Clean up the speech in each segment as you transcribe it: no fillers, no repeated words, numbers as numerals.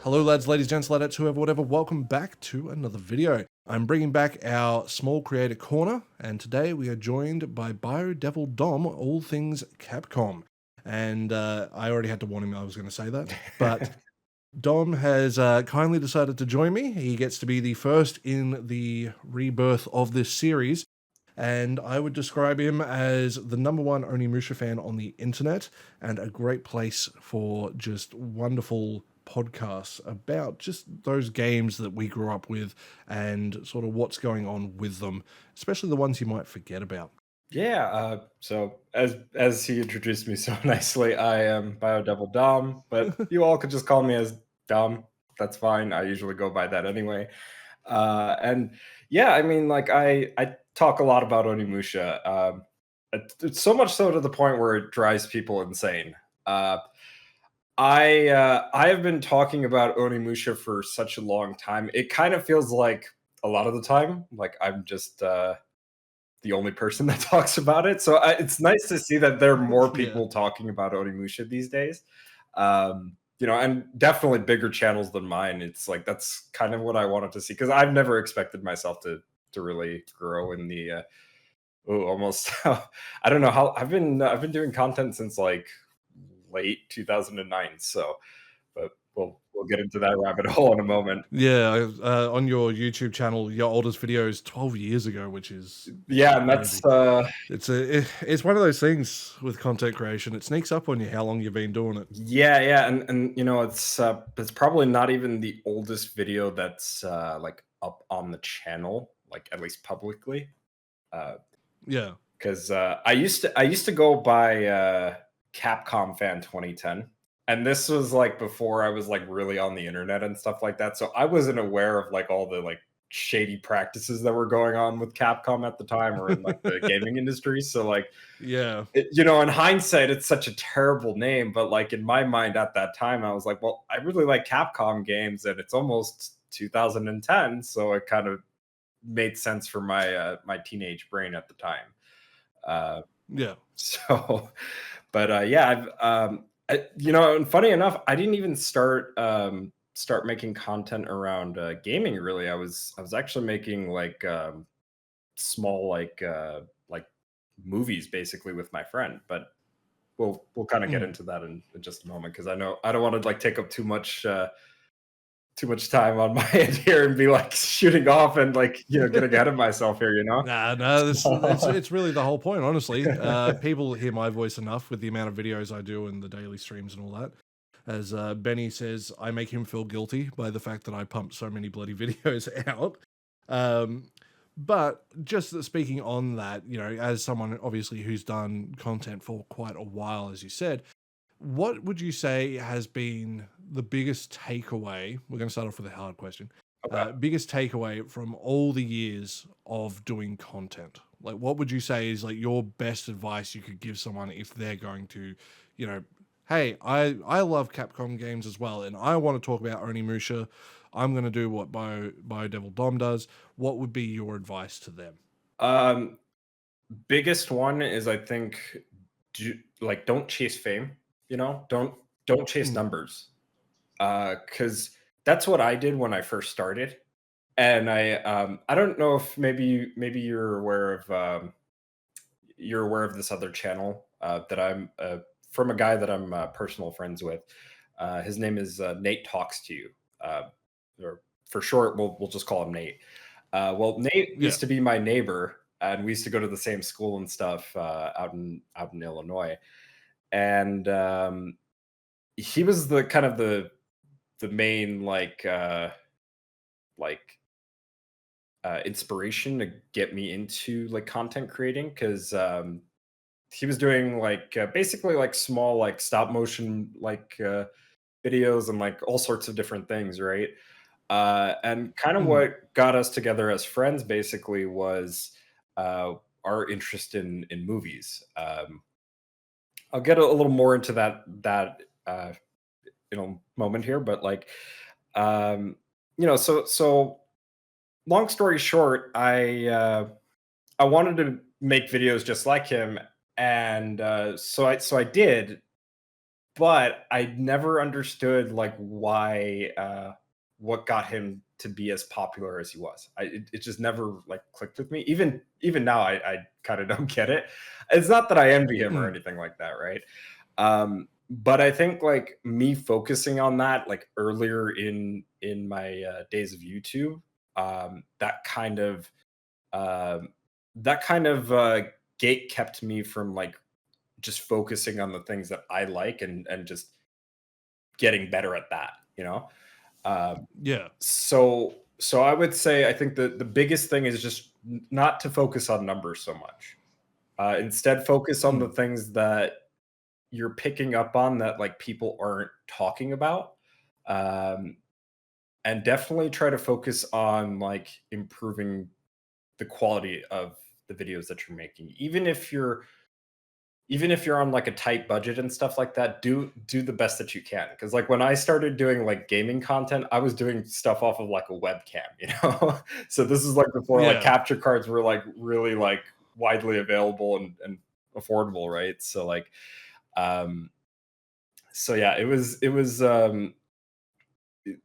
Hello lads, ladies, gents, ladetts, whoever, whatever, welcome back to another video. I'm bringing back our small creator corner, and today we are joined by Biodevil Dom, all things Capcom. And I already had to warn him I was going to say that, but Dom has kindly decided to join me. He gets to be the first in the rebirth of this series, and I would describe him as the #1 Onimusha fan on the internet and a great place for just wonderful podcasts about just those games that we grew up with and sort of what's going on with them, especially the ones you might forget about. Yeah, so as he introduced me so nicely, I am Biodevil Dom, but you all could just call me as Dom. That's fine. I usually go by that anyway. And yeah, I mean, like I talk a lot about Onimusha. It's so much so to the point where it drives people insane. Uh, I have been talking about Onimusha for such a long time. It kind of feels like a lot of the time, like I'm just the only person that talks about it. So it's nice to see that there are more Yeah. people talking about Onimusha these days. And definitely bigger channels than mine. It's like that's kind of what I wanted to see because I've never expected myself to really grow in the almost I don't know how I've been doing content since like late 2009. So, but we'll get into that rabbit hole in a moment. Yeah, on your YouTube channel, your oldest video is 12 years ago, which is Yeah, and that's crazy. It's one of those things with content creation. It sneaks up on you how long you've been doing it. yeah, and it's probably not even the oldest video that's like up on the channel, like at least publicly. Uh, Yeah. because I used to go by Capcom Fan 2010, and this was like before I was like really on the internet and stuff like that. So I wasn't aware of like all the like shady practices that were going on with Capcom at the time or in like the gaming industry. So like Yeah. in hindsight, it's such a terrible name, but like in my mind at that time, I was like, well, I really like Capcom games, and it's almost 2010, so it kind of made sense for my teenage brain at the time. Uh, Yeah. so, but yeah, and funny enough, I didn't even start making content around gaming. Really, I was actually making like small like movies basically with my friend, but we'll kind of get Mm. into that in just a moment because I know I don't want to like take up too much time on my end here and be like shooting off and like getting ahead of myself here, Nah, no, this it's So, it's really the whole point, honestly. People hear my voice enough with the amount of videos I do and the daily streams and all that. As Benny says, I make him feel guilty by the fact that I pump so many bloody videos out. Um, but just speaking on that, as someone obviously who's done content for quite a while, as you said, what would you say has been the biggest takeaway? We're going to start off with a hard question. okay. Biggest takeaway from all the years of doing content? Like, what would you say is like your best advice you could give someone if they're going to, you know, hey, I love Capcom games as well, and I want to talk about Onimusha. I'm going to do what Biodevil Dom does. What would be your advice to them? Um, Biggest one is I think don't chase fame. Don't chase Mm, numbers. Because that's what I did when I first started, and I don't know if maybe you're aware of this other channel that I'm from a guy that I'm personal friends with. His name is Nate Talks to You, or for short, we'll just call him Nate. Well, Nate yeah. used to be my neighbor, and we used to go to the same school and stuff out in Illinois. And he was the kind of the main like inspiration to get me into like content creating because he was doing like basically like small like stop motion like videos and like all sorts of different things, right? And kind of Mm, what got us together as friends basically was uh, our interest in movies. I'll get a little more into that moment here, but like um, so long story short, I wanted to make videos just like him, and so I did. but I never understood like why what got him to be as popular as he was. It just never like clicked with me. Even now I kind of don't get it. It's not that I envy him or Mm, anything like that, right? But I think like me focusing on that like earlier in my days of YouTube, that kind of um, gate kept me from like just focusing on the things that I like and just getting better at that, you know? Um, yeah. so I would say I think the biggest thing is just not to focus on numbers so much. Instead, focus on the Mm, things that you're picking up on that like people aren't talking about. Um, and definitely try to focus on like improving the quality of the videos that you're making. Even if you're on like a tight budget and stuff like that, do the best that you can. Because like when I started doing like gaming content, I was doing stuff off of like a webcam, you know. So this is like before like yeah. capture cards were like really like widely available and affordable, right? So like um so yeah, it was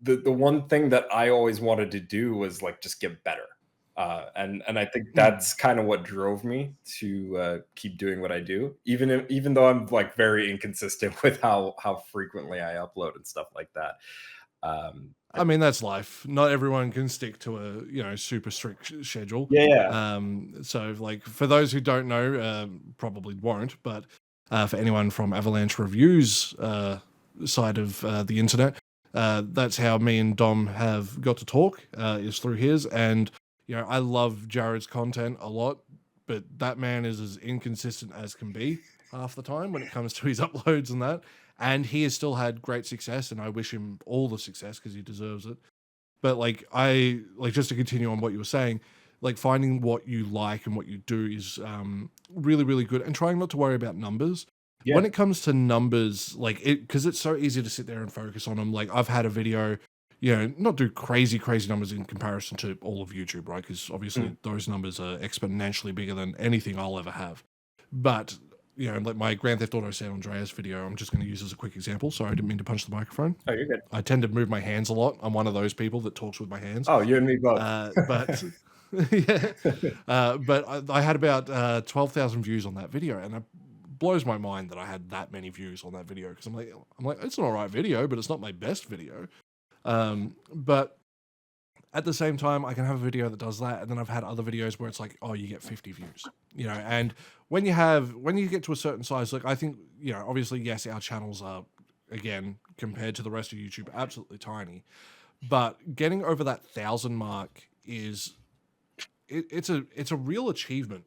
the one thing that I always wanted to do was like just get better. And I think Mm. that's kind of what drove me to keep doing what I do, even though I'm like very inconsistent with how frequently I upload and stuff like that. I mean, that's life. Not everyone can stick to a super strict schedule. Yeah, yeah, So, like for those who don't know, probably won't, but for anyone from Avalanche Reviews side of the internet, that's how me and Dom have got to talk. Is through his, and I love Jared's content a lot, but that man is as inconsistent as can be half the time when it comes to his uploads and that. And he has still had great success, and I wish him all the success because he deserves it. But like just to continue on what you were saying, like finding what you like and what you do is really really good, and trying not to worry about numbers. yeah, When it comes to numbers, like it because it's so easy to sit there and focus on them. Like I've had a video, not do crazy numbers in comparison to all of YouTube, right? Because mm, obviously those numbers are exponentially bigger than anything I'll ever have. But like my Grand Theft Auto San Andreas video, I'm just going to use as a quick example. Sorry, I didn't mean to punch the microphone. oh, you're good. I tend to move my hands a lot. I'm one of those people that talks with my hands. Oh, you and me both. But yeah, but I had about 12,000 views on that video, and it blows my mind that I had that many views on that video because I'm like, it's an alright video, but it's not my best video. But at the same time, I can have a video that does that, and then I've had other videos where it's like, oh, you get 50 views, and when you get to a certain size, like I think, obviously, yes, our channels are, again, compared to the rest of YouTube, absolutely tiny, but getting over that 1,000 mark is it's a real achievement.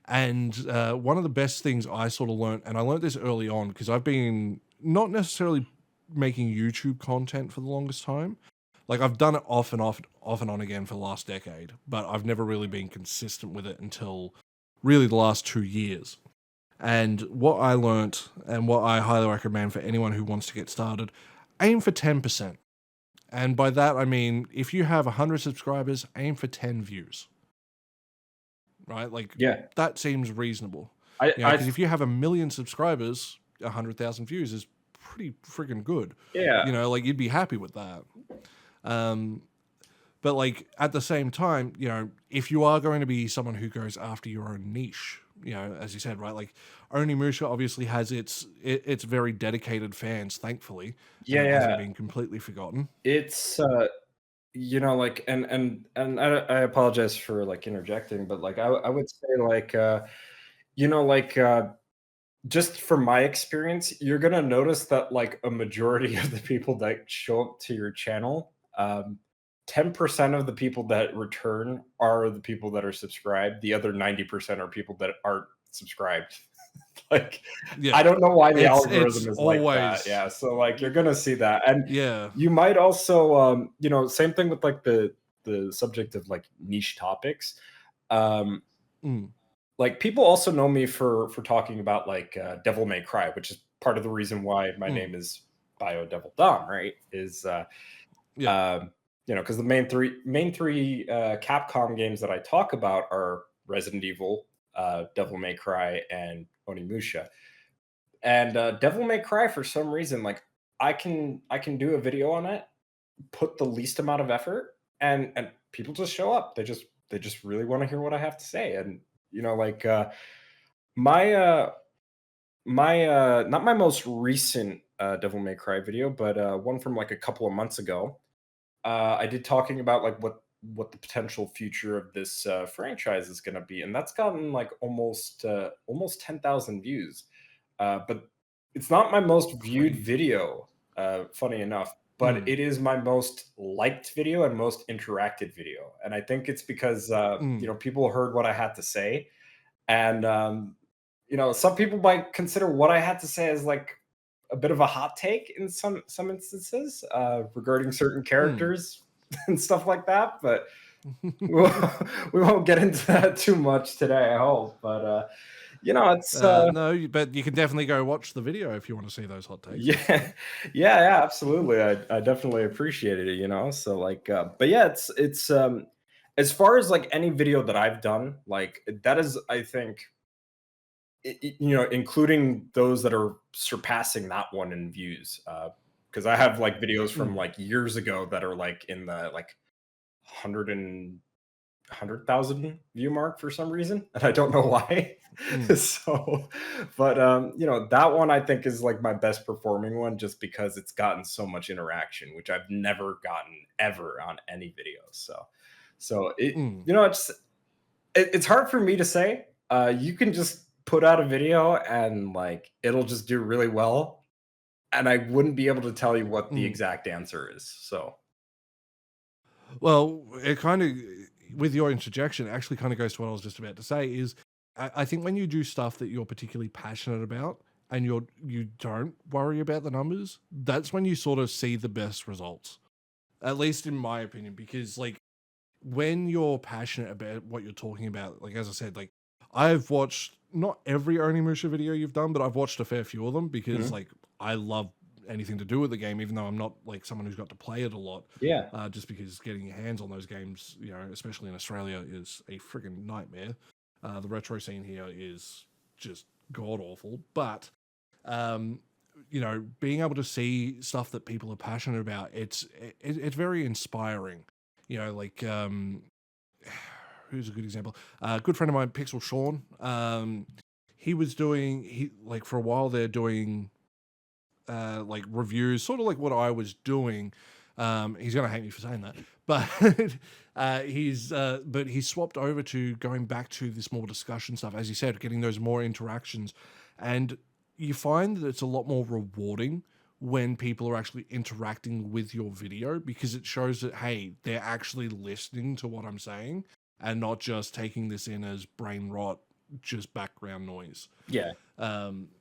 And one of the best things I sort of learned, and I learned this early on because I've been not necessarily making YouTube content for the longest time. Like I've done it off and on again for the last decade, but I've never really been consistent with it until really the last 2 years. And what I learnt and what I highly recommend for anyone who wants to get started, aim for 10%. And by that I mean if you have 100 subscribers, aim for 10 views. Right? Like Yeah, that seems reasonable. I Because I if you have 1 million subscribers, 100,000 views is pretty freaking good. yeah. Like you'd be happy with that. Um, but like at the same time, if you are going to be someone who goes after your own niche, as you said, right? Like Onimusha obviously has its very dedicated fans, thankfully, and Yeah, it hasn't yeah. been completely forgotten. It's like and I apologize for like interjecting, but like I would say like like just from my experience, you're gonna notice that like a majority of the people that show up to your channel, 10% of the people that return are the people that are subscribed. The other 90% are people that aren't subscribed. Like, Yeah, I don't know why the it's algorithm is like that. always Yeah, so like you're gonna see that, and yeah. you might also, same thing with like the subject of like niche topics. Um, Mm, like people also know me for talking about like Devil May Cry, which is part of the reason why my mm, name is Bio Devil Dom, right? Is yeah. um, because the main three Capcom games that I talk about are Resident Evil, Devil May Cry, and Onimusha. And Devil May Cry, for some reason, like I can do a video on it, put the least amount of effort, and people just show up. They just really want to hear what I have to say. And like my not my most recent Devil May Cry video, but one from like a couple of months ago. I did talking about like what the potential future of this franchise is going to be, and that's gotten like almost 10,000 views. But it's not my most viewed Crazy. video, funny enough, but Mm, it is my most liked video and most interacted video. And I think it's because mm, people heard what I had to say, and some people might consider what I had to say as like a bit of a hot take in some instances regarding certain mm. characters and stuff like that. But we won't get into that too much today, I hope. But it's No, but you can definitely go watch the video if you want to see those hot takes. yeah, yeah, absolutely. I definitely appreciated it. So like, but yeah, it's as far as like any video that I've done, like that is, I think, including those that are surpassing that one in views. Because I have like videos from Mm, like years ago that are like in the like 100,000 view mark for some reason, and I don't know why. mm, So, but that one I think is like my best performing one, just because it's gotten so much interaction, which I've never gotten ever on any videos. So mm. it's hard for me to say. You can just put out a video and like it'll just do really well, and I wouldn't be able to tell you what the Mm. exact answer is. So Well, it kind of, with your interjection, it actually kind of goes to what I was just about to say. Is I think when you do stuff that you're particularly passionate about and you don't worry about the numbers, that's when you sort of see the best results. At least in my opinion, because like when you're passionate about what you're talking about, like as I said, like I've watched not every Onimusha video you've done, but I've watched a fair few of them because mhm. like I love anything to do with the game, even though I'm not like someone who's got to play it a lot. Yeah, Just because getting your hands on those games, especially in Australia, is a friggin' nightmare. The retro scene here is just god awful, but um, being able to see stuff that people are passionate about, it's very inspiring. Like who's a good example? A good friend of mine, Pixel Sean. He like for a while they're doing like reviews, sort of like what I was doing. He's gonna hate me for saying that, but but he's swapped over to going back to this more discussion stuff, as you said, getting those more interactions, and you find that it's a lot more rewarding when people are actually interacting with your video because it shows that hey, they're actually listening to what I'm saying and not just taking this in as brain rot, just background noise. yeah,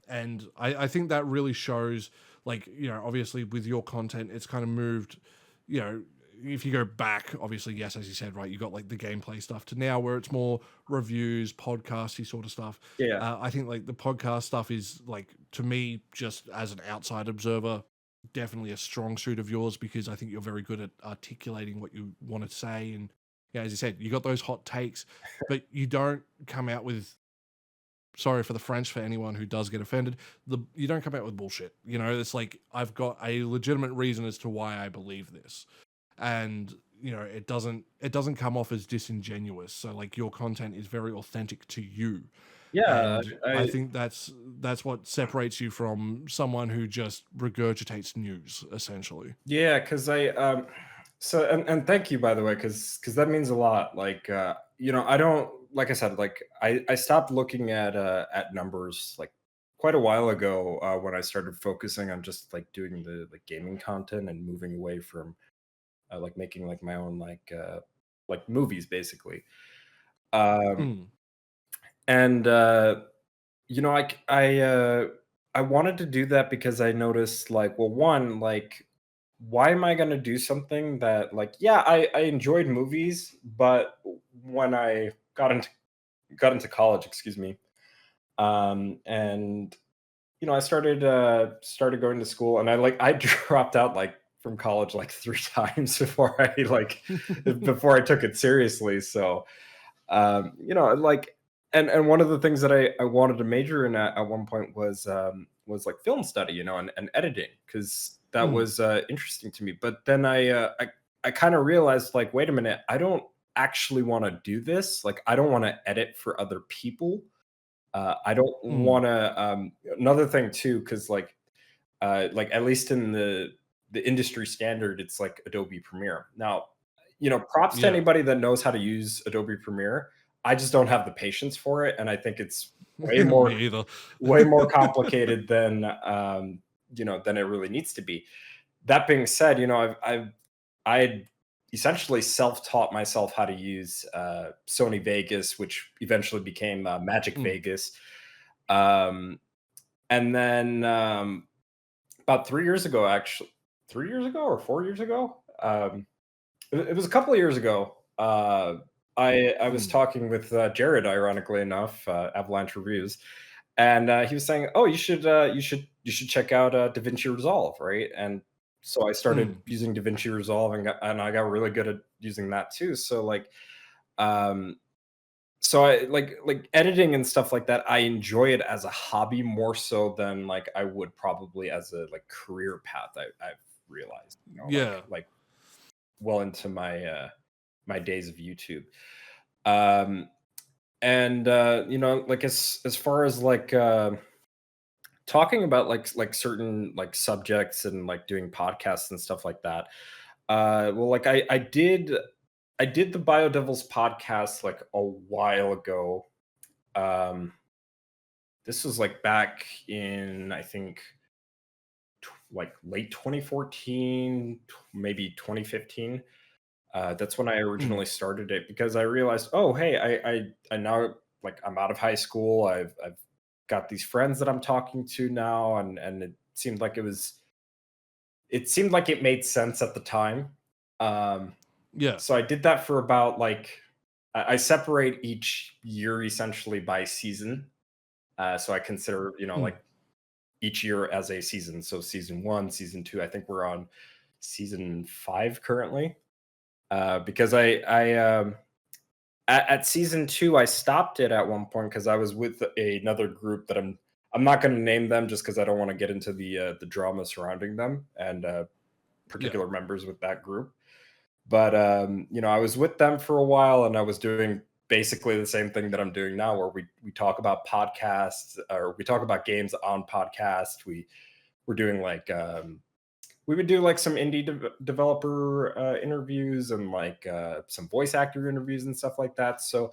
And I think that really shows, like, obviously with your content, it's kind of moved, you know, if you go back, obviously, yes, as you said, right, you got like the gameplay stuff to now where it's more reviews, podcasty sort of stuff. yeah. I think like the podcast stuff is like, to me, just as an outside observer, definitely a strong suit of yours because I think you're very good at articulating what you want to say. And yeah, as you said, you got those hot takes, but you don't come out with, sorry for the French for anyone who does get offended. You don't come out with bullshit. It's like I've got a legitimate reason as to why I believe this, and it doesn't come off as disingenuous. So like your content is very authentic to you, Yeah, and I think that's what separates you from someone who just regurgitates news essentially. yeah, because so and thank you, by the way, because that means a lot. Like I don't, like I said, like I stopped looking at numbers like quite a while ago when I started focusing on just like doing the like gaming content and moving away from like making like my own like movies basically. Um Mm, and I wanted to do that because I noticed like, well, one, like, why am I gonna do something that like, yeah, I enjoyed movies, but when I got into college, excuse me, and I started going to school, and I dropped out like from college like three times before before I took it seriously. So like, and one of the things that I wanted to major in at one point was was like film study, and editing, because that Mm. was interesting to me. But then I kind of realized, like, wait a minute, I don't actually want to do this. Like, I don't want to edit for other people. I don't Mm. want to. Another thing too, because like at least in the industry standard, it's like Adobe Premiere. Now, props to Yeah. anybody that knows how to use Adobe Premiere. I just don't have the patience for it, and I think it's Me either. way more complicated than than it really needs to be. That being said, I had essentially self-taught myself how to use Sony Vegas, which eventually became Magic Mm. Vegas. Um, and then about 3 years ago, actually, 3 years ago or 4 years ago, it was a couple of years ago. I was Mm. talking with Jared, ironically enough, Avalanche Reviews, and he was saying, "Oh, you should check out DaVinci Resolve, right?" And so I started Mm. using DaVinci Resolve, and I got really good at using that too. So um, I like editing and stuff like that. I enjoy it as a hobby more so than like I would probably as a like career path. I've realized, Yeah. well into my days of YouTube. Um, and like as far as like talking about like certain like subjects and like doing podcasts and stuff like that. Well, like I did the BioDevils podcast like a while ago. Um, this was like back in, I think, like late 2014, maybe 2015. That's when I Mm. originally started it, because I realized, oh, hey, I now, like, I'm out of high school. I've got these friends that I'm talking to now, and it seemed like it made sense at the time. Um, Yeah. so I did that for about like I separate each year essentially by season. So I consider, Mm. like each year as a season. So season one, season two. I think we're on season five currently. Because at season two, I stopped it at one point because I was with another group that I'm not going to name them, just because I don't want to get into the drama surrounding them and Yeah. particular members with that group. But I was with them for a while, and I was doing basically the same thing that I'm doing now, where we talk about podcasts, or we talk about games on podcast. We're doing like we would do like some indie developer interviews, and like some voice actor interviews and stuff like that. So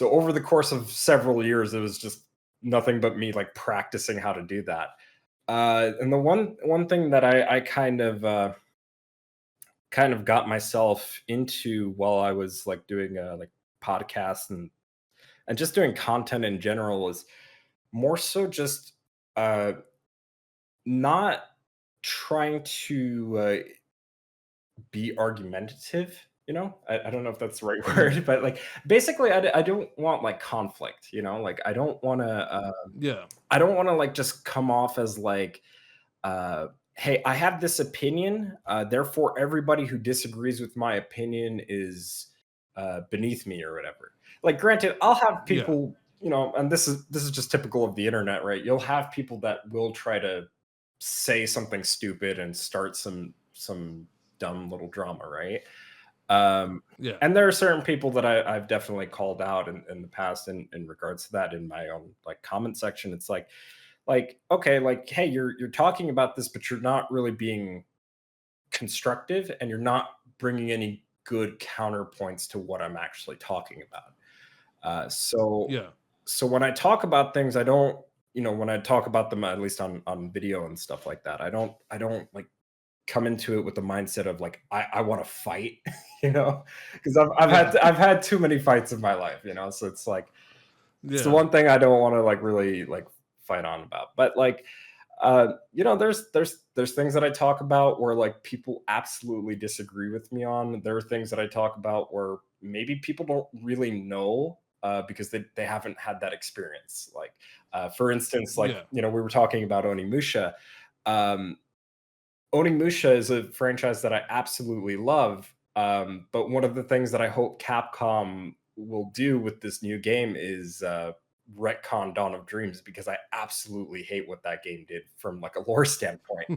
over the course of several years, it was just nothing but me like practicing how to do that. And the one thing that I kind of got myself into while I was like doing like podcasts and just doing content in general is more so just uh not trying to be argumentative. I don't know if that's the right Mm. word, but like basically I don't want like conflict. Like Yeah. I don't want to like just come off as like hey, I have this opinion, therefore everybody who disagrees with my opinion is beneath me or whatever. Like, granted, I'll have Yeah. people, and this is just typical of the internet, right? You'll have people that will try to say something stupid and start some dumb little drama, right? Um, Yeah. and there are certain people that I've definitely called out in the past in regards to that in my own like comment section. It's like okay, like, hey, you're talking about this, but you're not really being constructive, and you're not bringing any good counterpoints to what I'm actually talking about. uh, so Yeah. so when I talk about things, I don't, when I talk about them, at least on video and stuff like that, I don't like come into it with the mindset of like I want to fight, because Yeah. I've had too many fights in my life, so it's like it's the Yeah. one thing I don't want to like really like fight on about. But like there's things that I talk about where like people absolutely disagree with me on. There are things that I talk about where maybe people don't really know, because they haven't had that experience. Like for instance, like Yeah. we were talking about Onimusha. Um, Onimusha is a franchise that I absolutely love. But one of the things that I hope Capcom will do with this new game is retcon Dawn of Dreams because I absolutely hate what that game did from like a lore standpoint.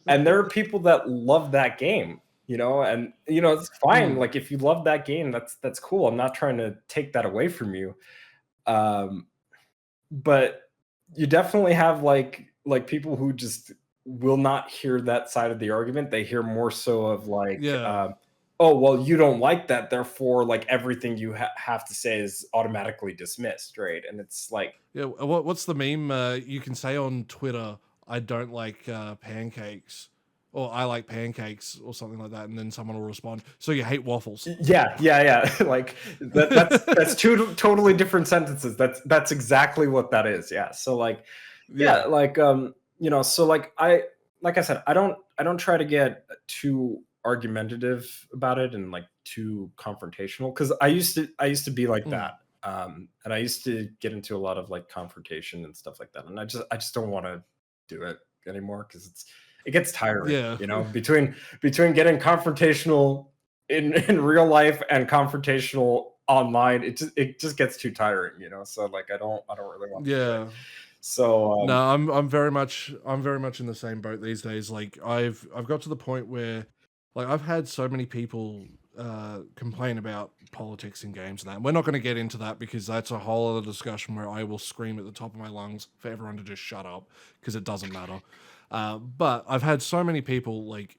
And there are people that love that game, and it's fine. Mm, Like if you love that game, that's cool. I'm not trying to take that away from you. Um, but you definitely have like people who just will not hear that side of the argument. They hear more so of like, yeah. oh, well, you don't like that, therefore, like everything you have to say is automatically dismissed, right? And it's like, Yeah, what's the meme? You can say on Twitter, "I don't like pancakes," or "I like pancakes," or something like that, and then someone will respond, "So you hate waffles?" yeah, yeah, yeah. Like that's two totally different sentences. That's exactly what that is. Yeah. So like, yeah, Yeah, like so like I said, I don't try to get too argumentative about it and like too confrontational because I used to be like mm, that. And I used to get into a lot of like confrontation and stuff like that. And I just don't want to do it anymore because it gets tiring, yeah, between getting confrontational in real life and confrontational online, it just gets too tiring. So like I don't really want to do it. yeah. So No, I'm very much in the same boat these days. Like I've got to the point where like I've had so many people complain about politics in games and that. And we're not going to get into that because that's a whole other discussion where I will scream at the top of my lungs for everyone to just shut up because it doesn't matter. But I've had so many people like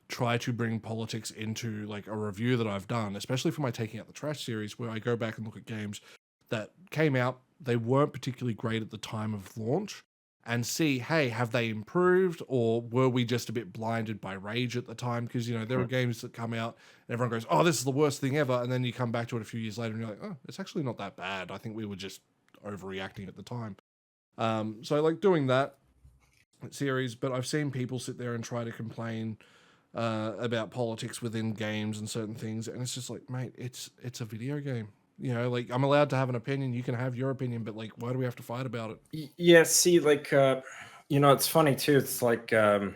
try to bring politics into like a review that I've done, especially for my Taking Out the Trash series, where I go back and look at games that came out, they weren't particularly great at the time of launch, and see, hey, have they improved or were we just a bit blinded by rage at the time? Because, there are games that come out and everyone goes, oh, this is the worst thing ever. And then you come back to it a few years later and you're like, oh, it's actually not that bad. I think we were just overreacting at the time. So I like doing that series, but I've seen people sit there and try to complain about politics within games and certain things, and it's just like, mate, it's a video game. Like I'm allowed to have an opinion. You can have your opinion, but like, why do we have to fight about it? yeah, see, like it's funny too. It's like I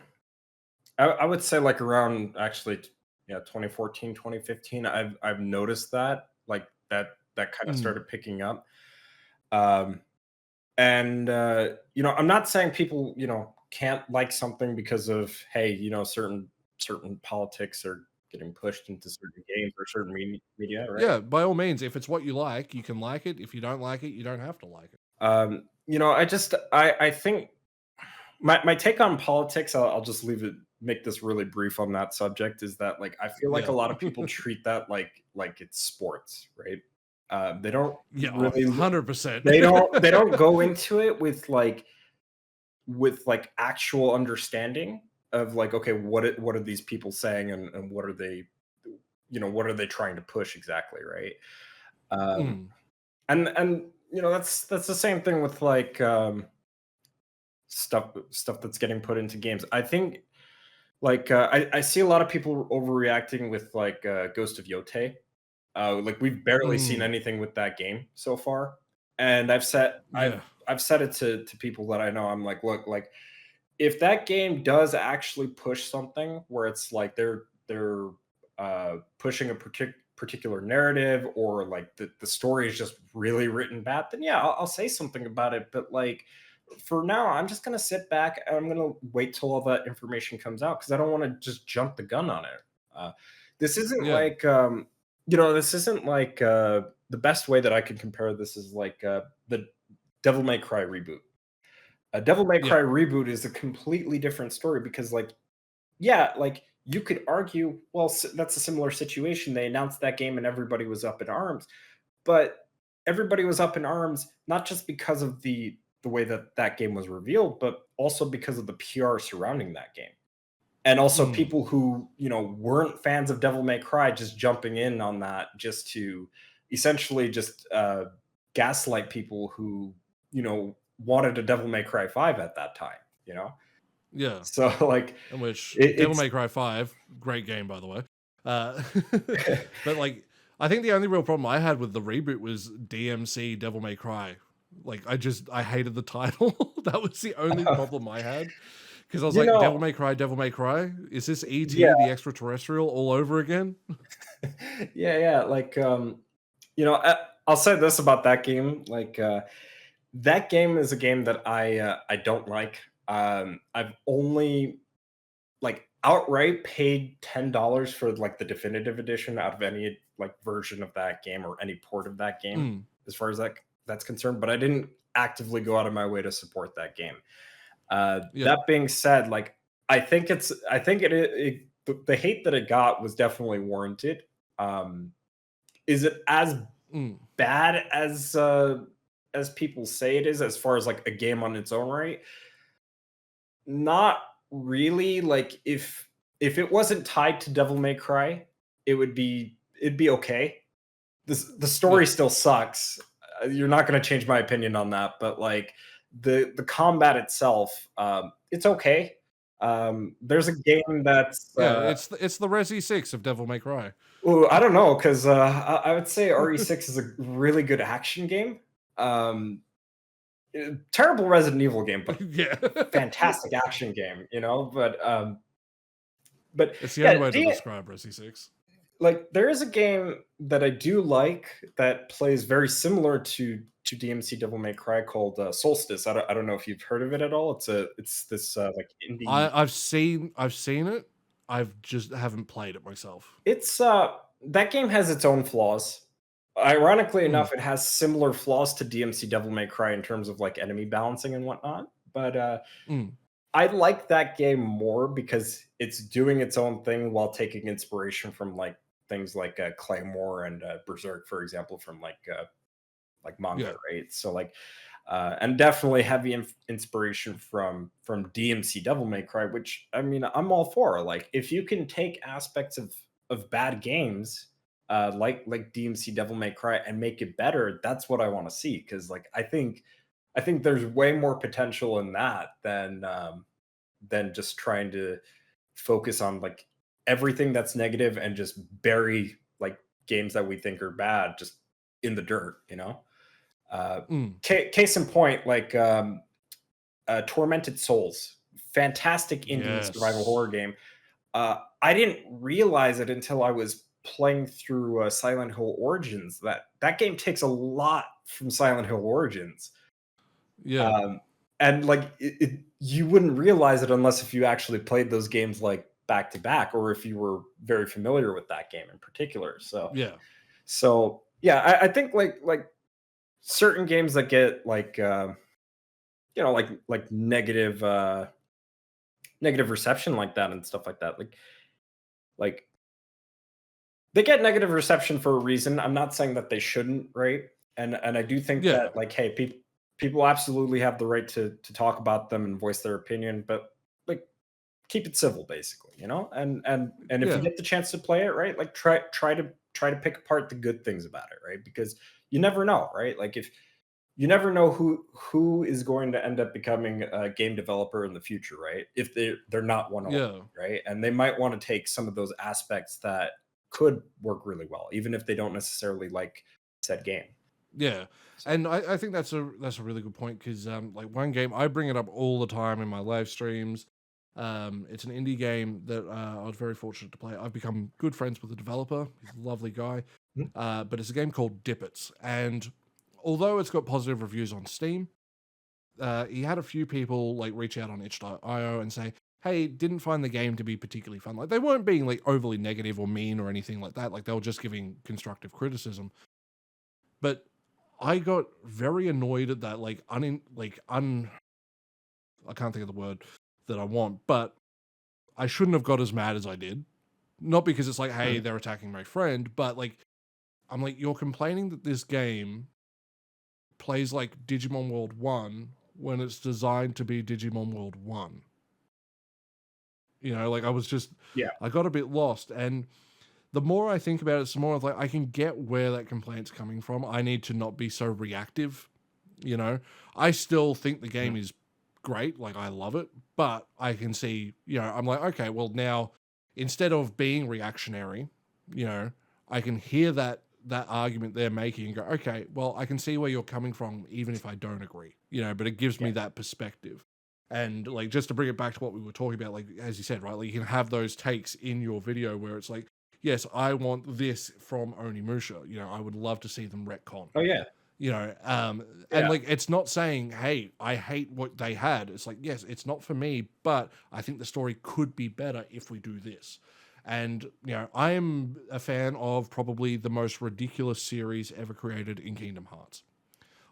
would say like around actually, yeah, 2014, 2015. I've noticed that like that kind of Mm, started picking up. Um, and I'm not saying people can't like something because of, hey, certain politics are getting pushed into certain games or certain media, right? yeah, by all means, if it's what you like, you can like it. If you don't like it, you don't have to like it. I think my take on politics, I'll just make this really brief on that subject, is that like I feel like a Yeah, lot of people treat that like it's sports, right? They don't yeah, really 100%. they don't go into it with actual understanding of like, okay, what are these people saying, and what are they trying to push exactly, right? um Mm, and that's the same thing with like stuff that's getting put into games. I think like I see a lot of people overreacting with like Ghost of Yote. Like we've barely seen mm, anything with that game so far, and I've said I've yeah, I've said it to people that I know. I'm like, look, like if that game does actually push something where it's like they're pushing a particular narrative, or like the story is just really written bad, then yeah, I'll say something about it. But like for now, I'm just gonna sit back and I'm gonna wait till all that information comes out because I don't want to just jump the gun on it. Uh, this isn't yeah, like the best way that I can compare this is like the Devil May Cry reboot. A Devil May yeah. Cry reboot is a completely different story because, like, yeah, like you could argue, well, that's a similar situation. They announced that game and everybody was up in arms, but everybody was up in arms not just because of the way that that game was revealed, but also because of the PR surrounding that game, and also Mm, people who weren't fans of Devil May Cry just jumping in on that just to essentially just gaslight people who wanted a Devil May Cry 5 at that time. You know, yeah. so like In which Devil it's May Cry 5, great game by the way. Uh, but like I think the only real problem I had with the reboot was DMC Devil May Cry. Like I hated the title. That was the only problem I had. Because I was you like, know Devil May Cry? Is this yeah. ET the extraterrestrial all over again? Yeah, yeah, like I'll say this about that game, like That game is a game that I don't like. I've only like outright paid $10 for like the definitive edition out of any like version of that game or any port of that game, Mm, as far as that's concerned. But I didn't actively go out of my way to support that game. yeah. That being said, like I think the hate that it got was definitely warranted. Um, is it Mm, bad as people say it is, as far as like a game on its own right? Not really. Like if it wasn't tied to Devil May Cry, it'd be okay. The yeah. story still sucks. You're not going to change my opinion on that, but like the combat itself, it's okay. There's a game that's Yeah, it's the Resi 6 of Devil May Cry. ooh, I don't know, because I would say RE6 is a really good action game. Um, Terrible Resident Evil game, but Yeah. fantastic action game, you know. But It's the only yeah, way to describe Resi 6. like there is a game that I do like that plays very similar to DMC Devil May Cry called Solstice. I don't know if you've heard of it at all. It's this like indie. I've seen it. I've just haven't played it myself. It's That game has its own flaws. Ironically Mm, enough, it has similar flaws to DMC Devil May Cry in terms of like enemy balancing and whatnot. But mm, I like that game more because it's doing its own thing while taking inspiration from like things like Claymore and Berserk, for example, from like manga, yeah. right? So like, and definitely heavy inspiration from DMC Devil May Cry, which I mean I'm all for. Like if you can take aspects of bad games, like DMC Devil May Cry and make it better, that's what I want to see. Because like I think there's way more potential in that than just trying to focus on like everything that's negative and just bury like games that we think are bad just in the dirt, you know. Mm, Case in point, like Tormented Souls, fantastic indie survival yes. horror game. I didn't realize it until I was playing through Silent Hill Origins that that game takes a lot from Silent Hill Origins. Yeah. Um, and like you wouldn't realize it unless if you actually played those games like back to back, or if you were very familiar with that game in particular. Yeah. So yeah, I think like certain games that get like you know like negative reception like that and stuff like that, like they get negative reception for a reason. I'm not saying that they shouldn't, right? And I do think Yeah. that like, hey, people absolutely have the right to talk about them and voice their opinion, but like keep it civil, basically, you know. And if you Yeah. get the chance to play it, right, like try to pick apart the good things about it, right? Because you never know, right? Like if you never know who is going to end up becoming a game developer in the future, right? If they're not one only, Yeah. right? And they might want to take some of those aspects that could work really well, even if they don't necessarily like said game. Yeah. So And I think that's a really good point because like one game I bring it up all the time in my live streams. It's an indie game that I was very fortunate to play. I've become good friends with the developer. He's a lovely guy. mhm, But it's a game called Dippets, and although it's got positive reviews on Steam, he had a few people like reach out on itch.io and say, "Hey, didn't find the game to be particularly fun." Like they weren't being like overly negative or mean or anything like that. Like they were just giving constructive criticism. But I got very annoyed at that, like I can't think of the word that I want, but I shouldn't have got as mad as I did. Not because it's like, hey, mhm. they're attacking my friend, but like I'm like, you're complaining that this game plays like Digimon World 1 when it's designed to be Digimon World 1. You know, like Yeah, I got a bit lost. And the more I think about it, it's the more of like, I can get where that complaint's coming from. I need to not be so reactive. You know, I still think the mhm, game is great. Like, I love it. But I can see, I'm like, okay, well, now instead of being reactionary, you know, I can hear that argument they're making and go, okay, well, I can see where you're coming from, even if I don't agree, but it gives yeah, me that perspective. And like, just to bring it back to what we were talking about, like, as you said, right, like you can have those takes in your video where it's like, yes, I want this from Onimusha. I would love to see them retcon. oh yeah, And Yeah. like, it's not saying, hey, I hate what they had. It's like, yes, it's not for me, but I think the story could be better if we do this. And I am a fan of probably the most ridiculous series ever created in Kingdom Hearts.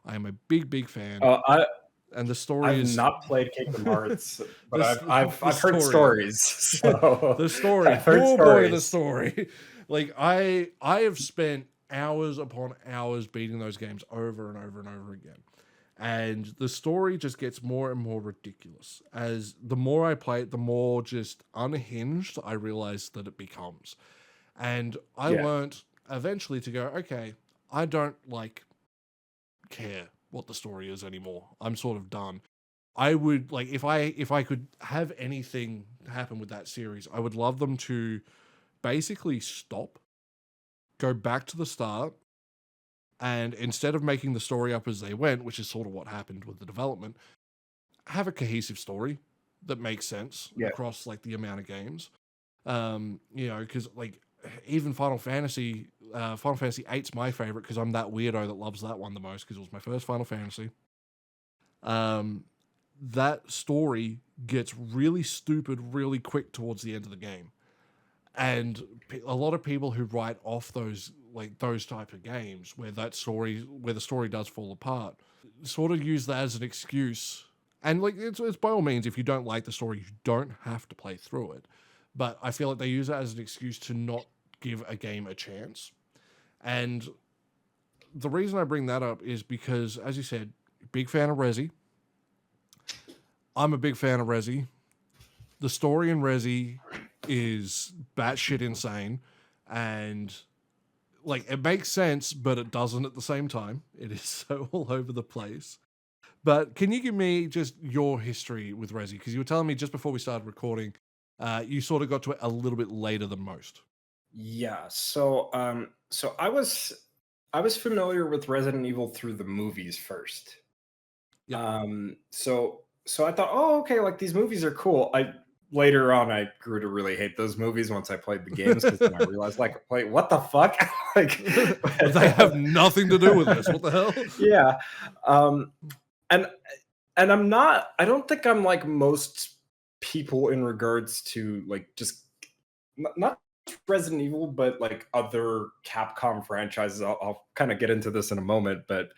I am a big fan, Uh, I and the story I've is not played Kingdom Hearts, but this the I've heard story. stories. So The story. I've heard Oh boy, the stories. story. Like, I have spent hours upon hours beating those games over and over and over again. And the story just gets more and more ridiculous. As the more I play it, the more just unhinged I realize that it becomes. And I Yeah. learned eventually to go, okay, I don't like care what the story is anymore. I'm sort of done. I would like, if I could have anything happen with that series, I would love them to basically stop, go back to the start, and instead of making the story up as they went, which is sort of what happened with the development, have a cohesive story that makes sense Yeah. across like the amount of games. Because like even Final Fantasy 8's my favorite because I'm that weirdo that loves that one the most because it was my first Final Fantasy. That story gets really stupid really quick towards the end of the game. And a lot of people who write off those type of games where the story does fall apart sort of use that as an excuse. And like, it's by all means, if you don't like the story, you don't have to play through it. But I feel like they use that as an excuse to not give a game a chance. And the reason I bring that up is because, as you said, big fan of Resi. I'm a big fan of Resi. The story in Resi is batshit insane, and like, it makes sense, but it doesn't at the same time. It is so all over the place. But can you give me just your history with Resi? Because you were telling me just before we started recording, you sort of got to it a little bit later than most. Yeah. So I was familiar with Resident Evil through the movies first. Yep. So I thought, oh, okay, like these movies are cool. I Later on I grew to really hate those movies once I played the games because then I realized, like, wait, what the fuck? Like, They have nothing to do with this. What the hell? yeah. Um, and and I don't think I'm like most people in regards to like just not Resident Evil, but like other Capcom franchises. I'll kind of get into this in a moment, but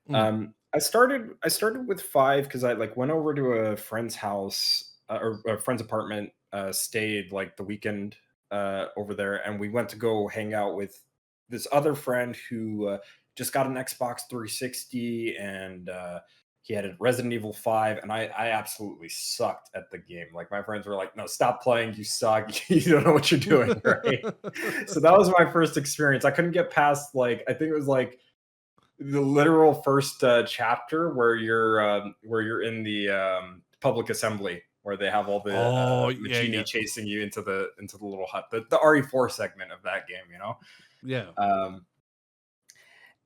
Mm. I started with 5 because I like went over to a friend's house, or a friend's apartment, stayed like the weekend over there, and we went to go hang out with this other friend who just got an Xbox 360, and he had a Resident Evil 5, and I absolutely sucked at the game. Like, my friends were like, "No, stop playing, you suck. You don't know what you're doing," right? So that was my first experience. I couldn't get past, like, I think it was like the literal first chapter where you're in the public assembly where they have all the Oh, yeah, Magini yeah. chasing you into the little hut, the RE4 segment of that game, Yeah. um,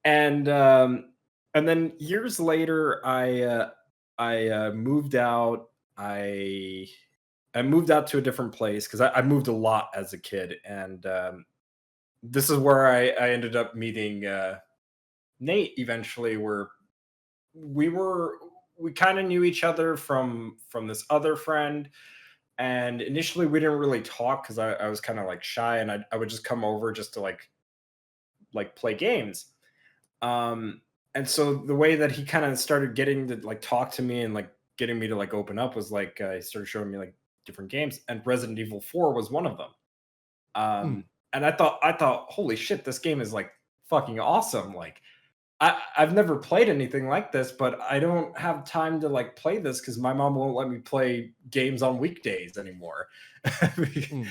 and um, and then years later, I moved out. I moved out to a different place because I moved a lot as a kid, and this is where I ended up meeting Nate eventually. Where we were we kind of knew each other from this other friend, and initially we didn't really talk because I was kind of like shy, and I would just come over just to like play games. And so the way that he kind of started getting to like talk to me and like getting me to like open up was like he started showing me like different games, and Resident Evil 4 was one of them. Mm. And I thought, holy shit, this game is like fucking awesome. Like, I've never played anything like this, but I don't have time to like play this because my mom won't let me play games on weekdays anymore. Mm.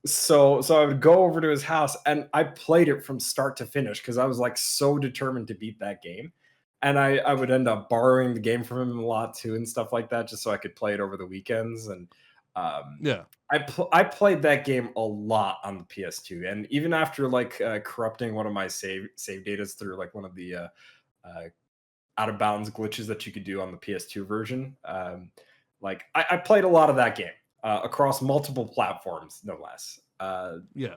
So I would go over to his house and I played it from start to finish because I was like so determined to beat that game. And I would end up borrowing the game from him a lot too and stuff like that, just so I could play it over the weekends. And um, Yeah. I played that game a lot on the PS2, and even after like corrupting one of my save datas through like one of the uh, out of bounds glitches that you could do on the PS2 version, like I played a lot of that game across multiple platforms, no less. Yeah.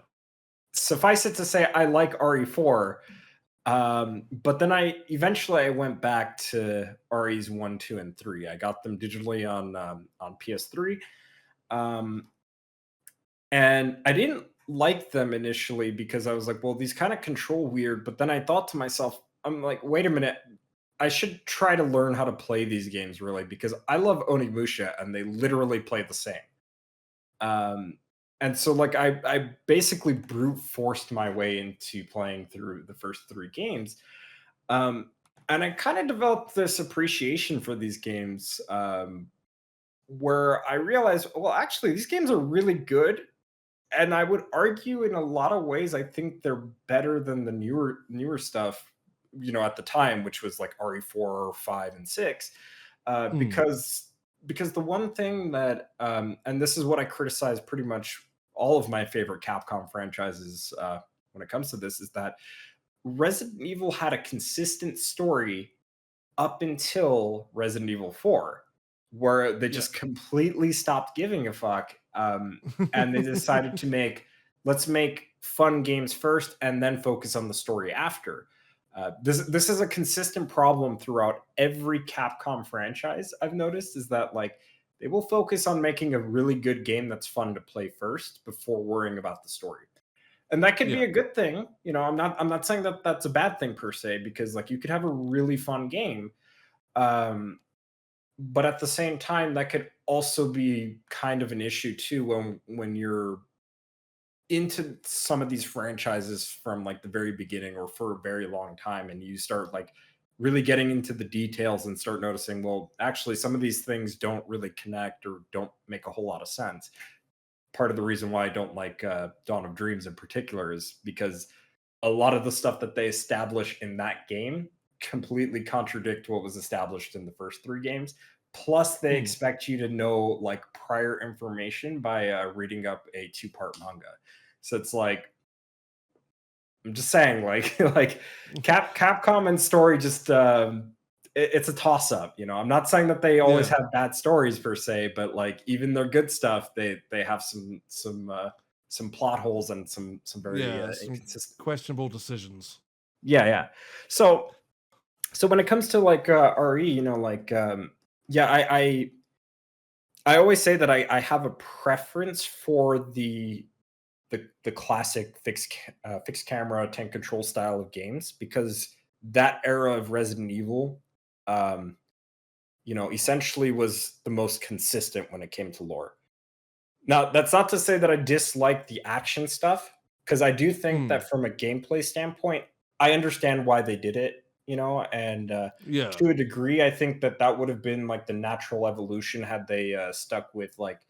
Suffice it to say, I like RE4, But then I went back to RE's 1, 2, and 3. I got them digitally on PS3. Um, and I didn't like them initially because I was like, well, these kind of control weird. But then I thought to myself, I'm like, wait a minute, I should try to learn how to play these games really because I love Onimusha and they literally play the same. Um, and so like I basically brute forced my way into playing through the first three games. Um, and I kind of developed this appreciation for these games where I realized, well, actually, these games are really good. And I would argue in a lot of ways, I think they're better than the newer stuff, at the time, which was like RE4, 5, and 6. Mm. Because the one thing that and this is what I criticize pretty much all of my favorite Capcom franchises when it comes to this is that Resident Evil had a consistent story up until Resident Evil 4, where they Yeah. just completely stopped giving a fuck. And they decided to let's make fun games first and then focus on the story after. This is a consistent problem throughout every Capcom franchise. I've noticed is that like they will focus on making a really good game that's fun to play first before worrying about the story, and that could be Yeah. a good thing. I'm not saying that that's a bad thing per se because like you could have a really fun game, um, but at the same time that could also be kind of an issue too when you're into some of these franchises from like the very beginning or for a very long time and you start like really getting into the details and start noticing, well, actually some of these things don't really connect or don't make a whole lot of sense. Part of the reason why I don't like Dawn of Dreams in particular is because a lot of the stuff that they establish in that game completely contradict what was established in the first three games. Plus, they Mm. expect you to know like prior information by reading up a two-part manga. So it's like I'm just saying, like like Capcom and story just it's a toss up. I'm not saying that they always Yeah. have bad stories per se, but like even their good stuff, they have some plot holes and some very Yeah. Some inconsistent. questionable decisions. Yeah, yeah. So when it comes to like RE, yeah, I always say that I have a preference for the classic fixed camera tank control style of games because that era of Resident Evil, um, essentially was the most consistent when it came to lore. Now, that's not to say that I dislike the action stuff because I do think Mm. that from a gameplay standpoint, I understand why they did it, and Yeah. to a degree, I think that that would have been like the natural evolution had they stuck with like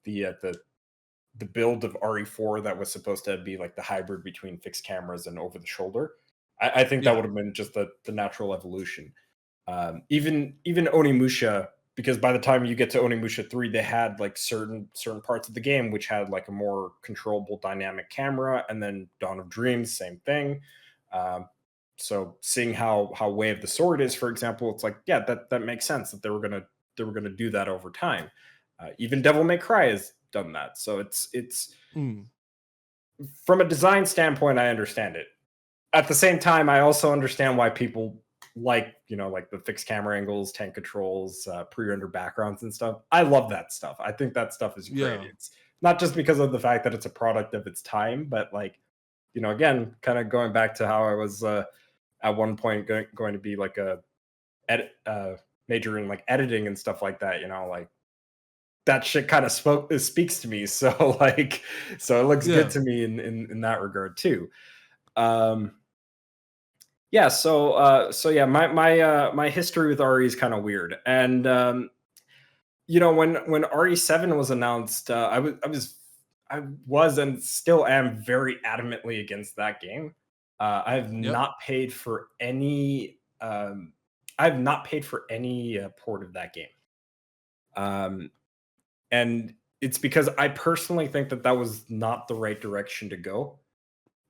the build of RE4 that was supposed to be like the hybrid between fixed cameras and over the shoulder. I think that Yeah. would have been just the natural evolution. Even Onimusha, because by the time you get to Onimusha 3, they had like certain parts of the game which had like a more controllable dynamic camera, and then Dawn of Dreams, same thing. Um, so seeing how Way of the Sword is, for example, it's like yeah, that makes sense that they were gonna do that over time. Even Devil May Cry has done that, so it's Mm. from a design standpoint, I understand it. At the same time, I also understand why people like the fixed camera angles, tank controls, pre-render backgrounds and stuff. I love that stuff. I think that stuff is great. Yeah. It's not just because of the fact that it's a product of its time, but like, again, kind of going back to how I was at one point going to be like a edit major in like editing and stuff like that. Like that shit kind of speaks to me. So like, so it looks good Yeah. to me in that regard too. Um, yeah, so yeah, my history with RE is kind of weird. And when RE7 was announced, I was and still am very adamantly against that game. I have Yep. not paid for any I have not paid for any port of that game. Um and it's because I personally think that that was not the right direction to go,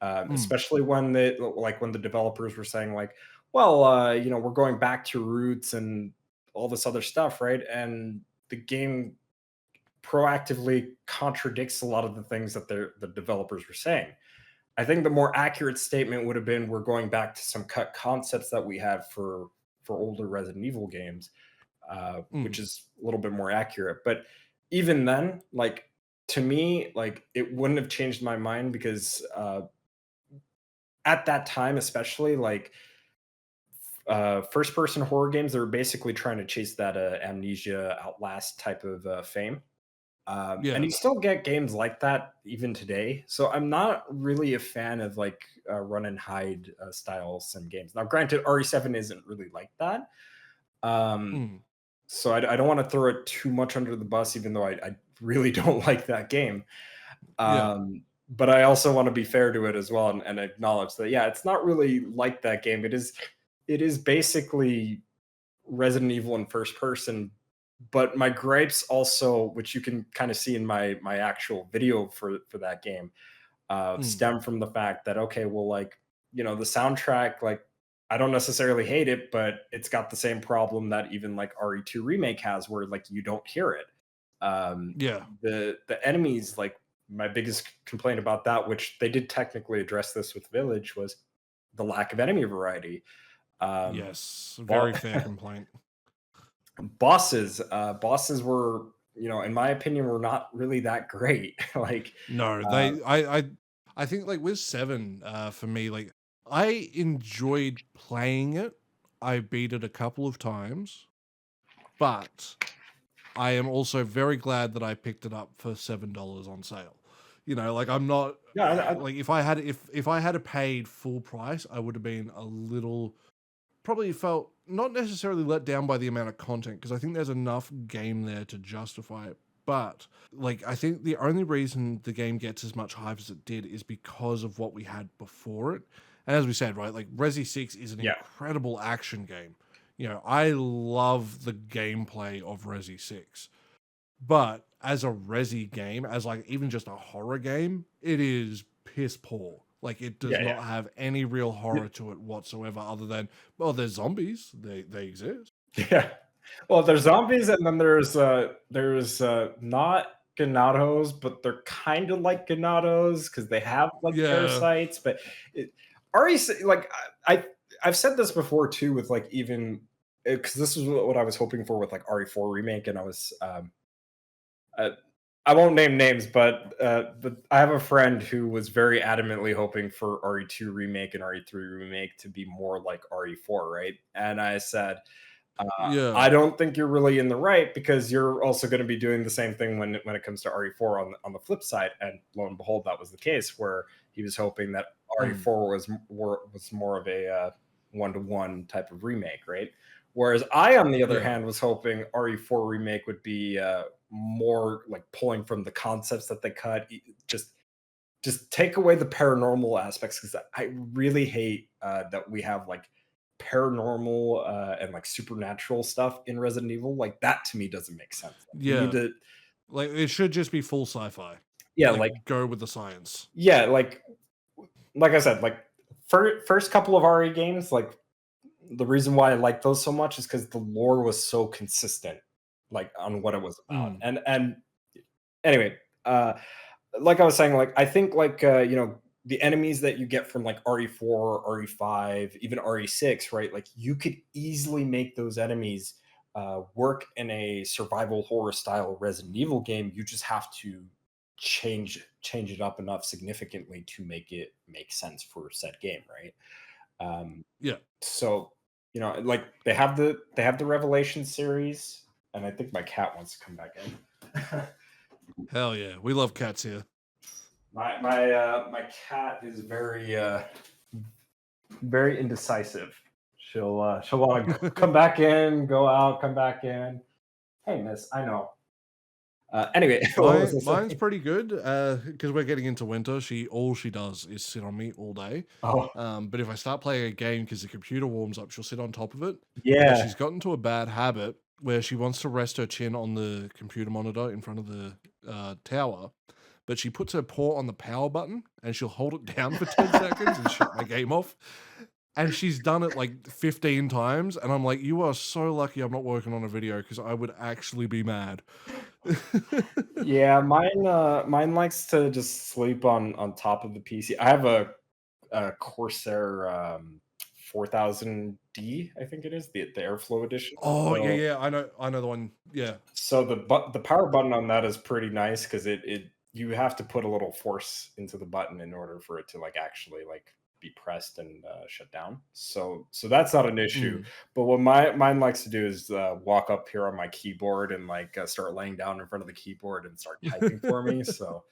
Mm. especially when the developers were saying like, well, we're going back to roots and all this other stuff, right? And the game proactively contradicts a lot of the things that the developers were saying. I think the more accurate statement would have been we're going back to some cut concepts that we had for older Resident Evil games, which Mm, is a little bit more accurate. But even then, like to me, like it wouldn't have changed my mind because at that time, especially like first person horror games, they were basically trying to chase that amnesia outlast type of fame. And yeah. you still get games like that even today. So I'm not really a fan of like run and hide style sim games. Now, granted, RE7 isn't really like that. Um, Mm, so I don't want to throw it too much under the bus, even though I really don't like that game. yeah. But I also want to be fair to it as well and acknowledge that yeah, it's not really like that game. It is basically Resident Evil in first person. But my gripes also, which you can kind of see in my actual video for that game, Mm, stem from the fact that okay, well, like the soundtrack, like I don't necessarily hate it, but it's got the same problem that even like RE2 remake has, where like you don't hear it. Um, yeah. the enemies, like my biggest complaint about that, which they did technically address this with Village, was the lack of enemy variety. Um, Yes. bo- Very fair complaint. bosses were, in my opinion, were not really that great. Like, No, uh, I think like with seven, for me, like I enjoyed playing it. I beat it a couple of times, but I am also very glad that I picked it up for $7 on sale. Like I'm not yeah, like if I had paid full price, I would have been a little probably felt not necessarily let down by the amount of content because I think there's enough game there to justify it. But like I think the only reason the game gets as much hype as it did is because of what we had before it. And as we said, right, like Resi 6 is an yeah, incredible action game. I love the gameplay of Resi 6. But as a Resi game, as like even just a horror game, it is piss poor. Like it does yeah, not have any real yeah, horror to it whatsoever, other than well, there's zombies. They exist. yeah. Well, there's zombies, and then there's not ganados, but they're kind of like ganados because they have like Yeah, parasites. But it, like I've said this before too, with like even because this is what I was hoping for with like RE4 remake, and uh, I won't name names, but I have a friend who was very adamantly hoping for RE2 remake and RE3 remake to be more like RE4, right? And I said, yeah, I don't think you're really in the right because you're also going to be doing the same thing when it comes to RE4 on the flip side. And lo and behold, that was the case where he was hoping that mm, RE4 was more of a one-to-one type of remake, right? Whereas I, on the other yeah, hand, was hoping RE4 remake would be more like pulling from the concepts that they cut, just take away the paranormal aspects because I really hate that we have like paranormal and like supernatural stuff in Resident Evil. Like that to me doesn't make sense. Like, we need yeah. to, Like it should just be full sci-fi. yeah, Like like go with the science. yeah, like I said, like first couple of RE games, like the reason why I like those so much is because the lore was so consistent, like on what it was about. Mm, And anyway, like I was saying, like I think like the enemies that you get from like RE4, RE5, even RE6, right? Like you could easily make those enemies work in a survival horror style Resident Evil game. You just have to change it up enough significantly to make it make sense for said game, right? Um, yeah. so like they have the Revelation series, and I think my cat wants to come back in. Hell yeah. We love cats here. My cat is very indecisive. She'll want to come back in, go out, come back in. Hey, miss, I know. Anyway, what was I Mine's saying? pretty good because we're getting into winter. All she does is sit on me all day. Oh, But if I start playing a game because the computer warms up, she'll sit on top of it. But yeah, she's gotten to a bad habit where she wants to rest her chin on the computer monitor in front of the tower. But she puts her paw on the power button and she'll hold it down for 10 seconds and shut my game off. And she's done it like 15 times. And I'm like, you are so lucky I'm not working on a video because I would actually be mad. Yeah, mine likes to just sleep on top of the PC. I have a Corsair 4000D, I think it is, the Airflow edition. Oh, yeah, So yeah, I know the one. Yeah. so the power button on that is pretty nice because it you have to put a little force into the button in order for it to like actually like be pressed and shut down. So that's not an issue. Mm. But what mine likes to do is walk up here on my keyboard and like start laying down in front of the keyboard and start typing for me. So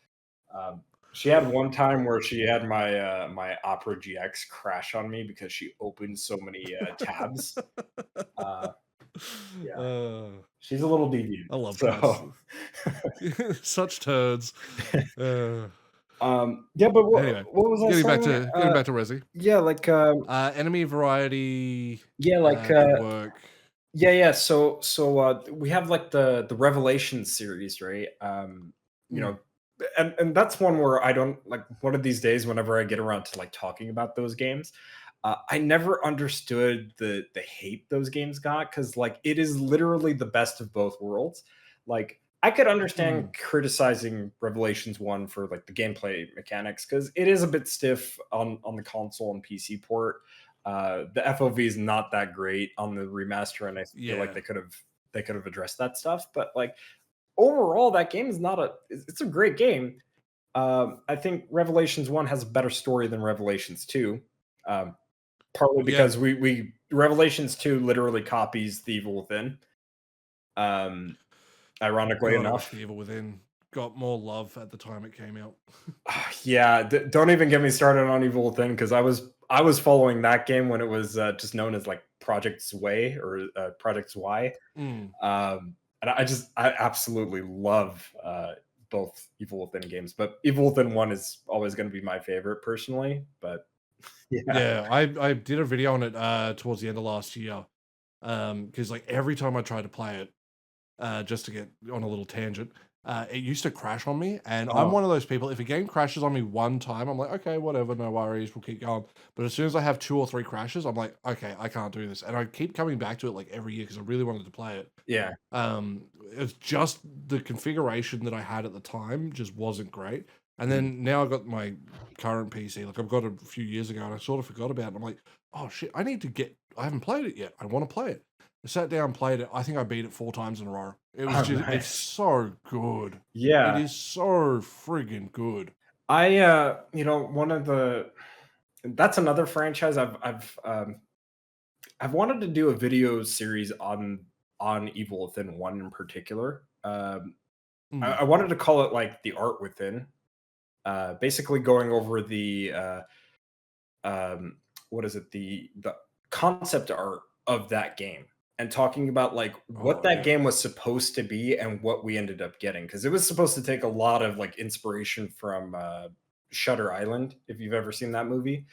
um, she had one time where she had my Opera GX crash on me because she opened so many tabs. Uh, yeah, Uh, she's a little deviant. I love cats. So Such turds. Uh, yeah, but anyway, what was I saying? getting back to Resi. Yeah, like Enemy variety yeah, like could work. yeah, yeah. So we have like the Revelation series, right? You Mm, know, and that's one where I don't like one of these days whenever I get around to like talking about those games. I never understood the hate those games got because like it is literally the best of both worlds. Like I could understand mm, criticizing Revelations 1 for like the gameplay mechanics because it is a bit stiff on the console and PC port. The FOV is not that great on the remaster, and I feel like yeah. they could have addressed that stuff. But like overall, that game is not a it's a great game. I think Revelations 1 has a better story than Revelations 2. Um, Partly Yeah. because we Revelations 2 literally copies The Evil Within. Um, Ironically God, I wish The enough. Evil Within got more love at the time it came out. Yeah, don't even get me started on Evil Within because I was following that game when it was just known as like Project Sway or Project Y. Mm, And I absolutely love both Evil Within games, but Evil Within 1 is always going to be my favorite personally. But yeah, yeah, I did a video on it towards the end of last year. Because like every time I tried to play it, just to get on a little tangent, it used to crash on me, and I'm oh one of those people. If a game crashes on me one time, I'm like, okay, whatever, no worries, we'll keep going. But as soon as I have two or three crashes, I'm like, okay, I can't do this, and I keep coming back to it like every year because I really wanted to play it. yeah, It's just the configuration that I had at the time just wasn't great. And mm, then now I got my current PC, like I've got it a few years ago, and I sort of forgot about it. I'm like, oh shit, I need to get. I haven't played it yet. I want to play it. I sat down, played it. I think I beat it 4 times in a row. It was oh just, it's nice, so good. It yeah. is so friggin' good. I you know one of the that's another franchise I've wanted to do a video series on Evil Within 1 in particular. Mm. I wanted to call it like the art within, basically going over the um, what is it the concept art of that game and talking about like what Oh that yeah. game was supposed to be and what we ended up getting because it was supposed to take a lot of like inspiration from Shutter Island if you've ever seen that movie.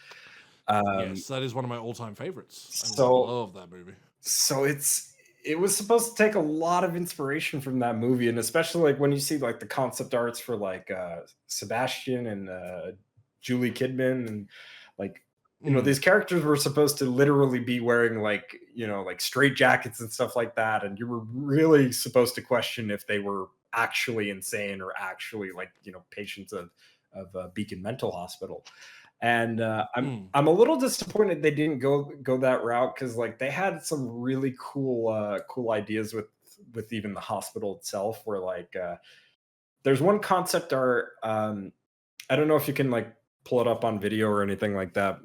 Um, Yes, that is one of my all-time favorites. I so love that movie. So it was supposed to take a lot of inspiration from that movie, and especially like when you see like the concept arts for like Sebastian and Julie Kidman and like Mm. these characters were supposed to literally be wearing like like straight jackets and stuff like that, and you were really supposed to question if they were actually insane or actually like patients of Beacon Mental Hospital. And Mm. I'm a little disappointed they didn't go that route because like they had some really cool ideas with even the hospital itself where like there's one concept art. I don't know if you can like pull it up on video or anything like that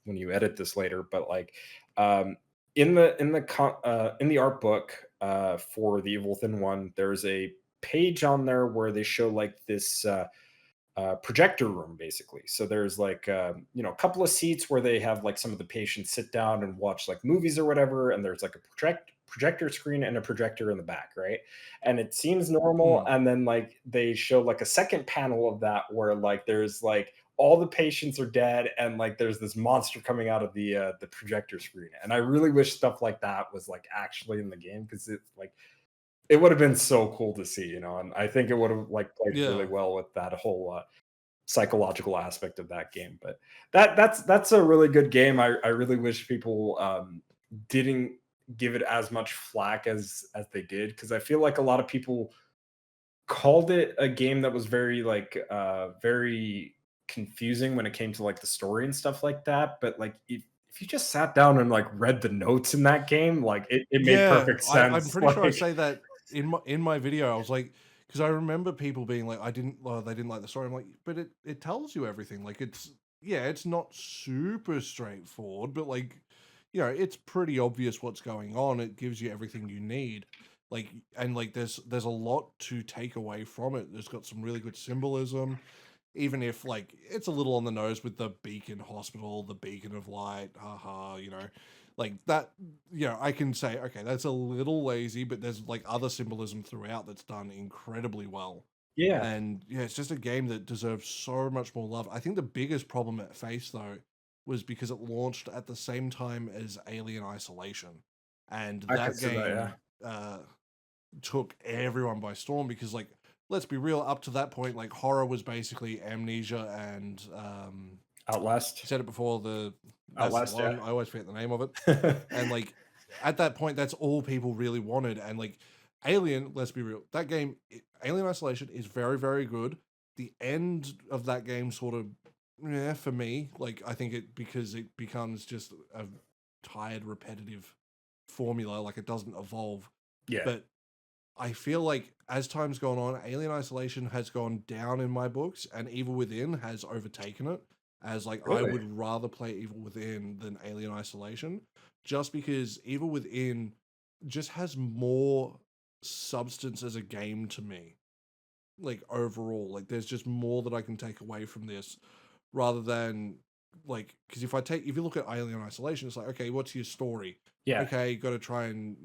when you edit this later, but like um, in the art book for the Evil Within 1, there's a page on there where they show like this projector room basically. So there's like a couple of seats where they have like some of the patients sit down and watch like movies or whatever, and there's like a projector screen and a projector in the back, right? And it seems normal, Mm. and then like they show like a second panel of that where like there's like all the patients are dead and like there's this monster coming out of the projector screen. And I really wish stuff like that was like actually in the game because it would have been so cool to see, and I think it would have like played really Yeah. well with that whole psychological aspect of that game. But that's a really good game. I really wish people didn't give it as much flack as they did because I feel like a lot of people called it a game that was very like very confusing when it came to like the story and stuff like that. But like if you just sat down and like read the notes in that game, like it made Yeah, perfect I'm sense. pretty sure I Like say that in my video. I was like, because I remember people being like, they didn't like the story. I'm like, but it tells you everything. Like it's yeah, it's not super straightforward, but like it's pretty obvious what's going on. It gives you everything you need. Like and like there's a lot to take away from it. There's got some really good symbolism, even if like it's a little on the nose with the beacon hospital, the beacon of light, haha, like that, I can say, okay, that's a little lazy, but there's like other symbolism throughout that's done incredibly well. yeah, And yeah, it's just a game that deserves so much more love. I think the biggest problem it faced though was because it launched at the same time as Alien Isolation. And I could that see that. Yeah, game took everyone by storm because like let's be real, up to that point like horror was basically Amnesia and you Outlast, said it before, that's the Outlast. one, I always forget the name of it. Yeah, And like at that point that's all people really wanted. And like Alien, let's be real, that game, Alien Isolation is very very good. The end of that game sort of, yeah, for me, like I think it, because it becomes just a tired repetitive formula, like it doesn't evolve. yeah. But I feel like as time's gone on, Alien Isolation has gone down in my books, and Evil Within has overtaken it. As like I Really? would rather play Evil Within than Alien Isolation, just because Evil Within just has more substance as a game to me. Like overall, like there's just more that I can take away from this, rather than like, because if you look at Alien Isolation, it's like, okay, what's your story? Yeah, Okay, you got to try and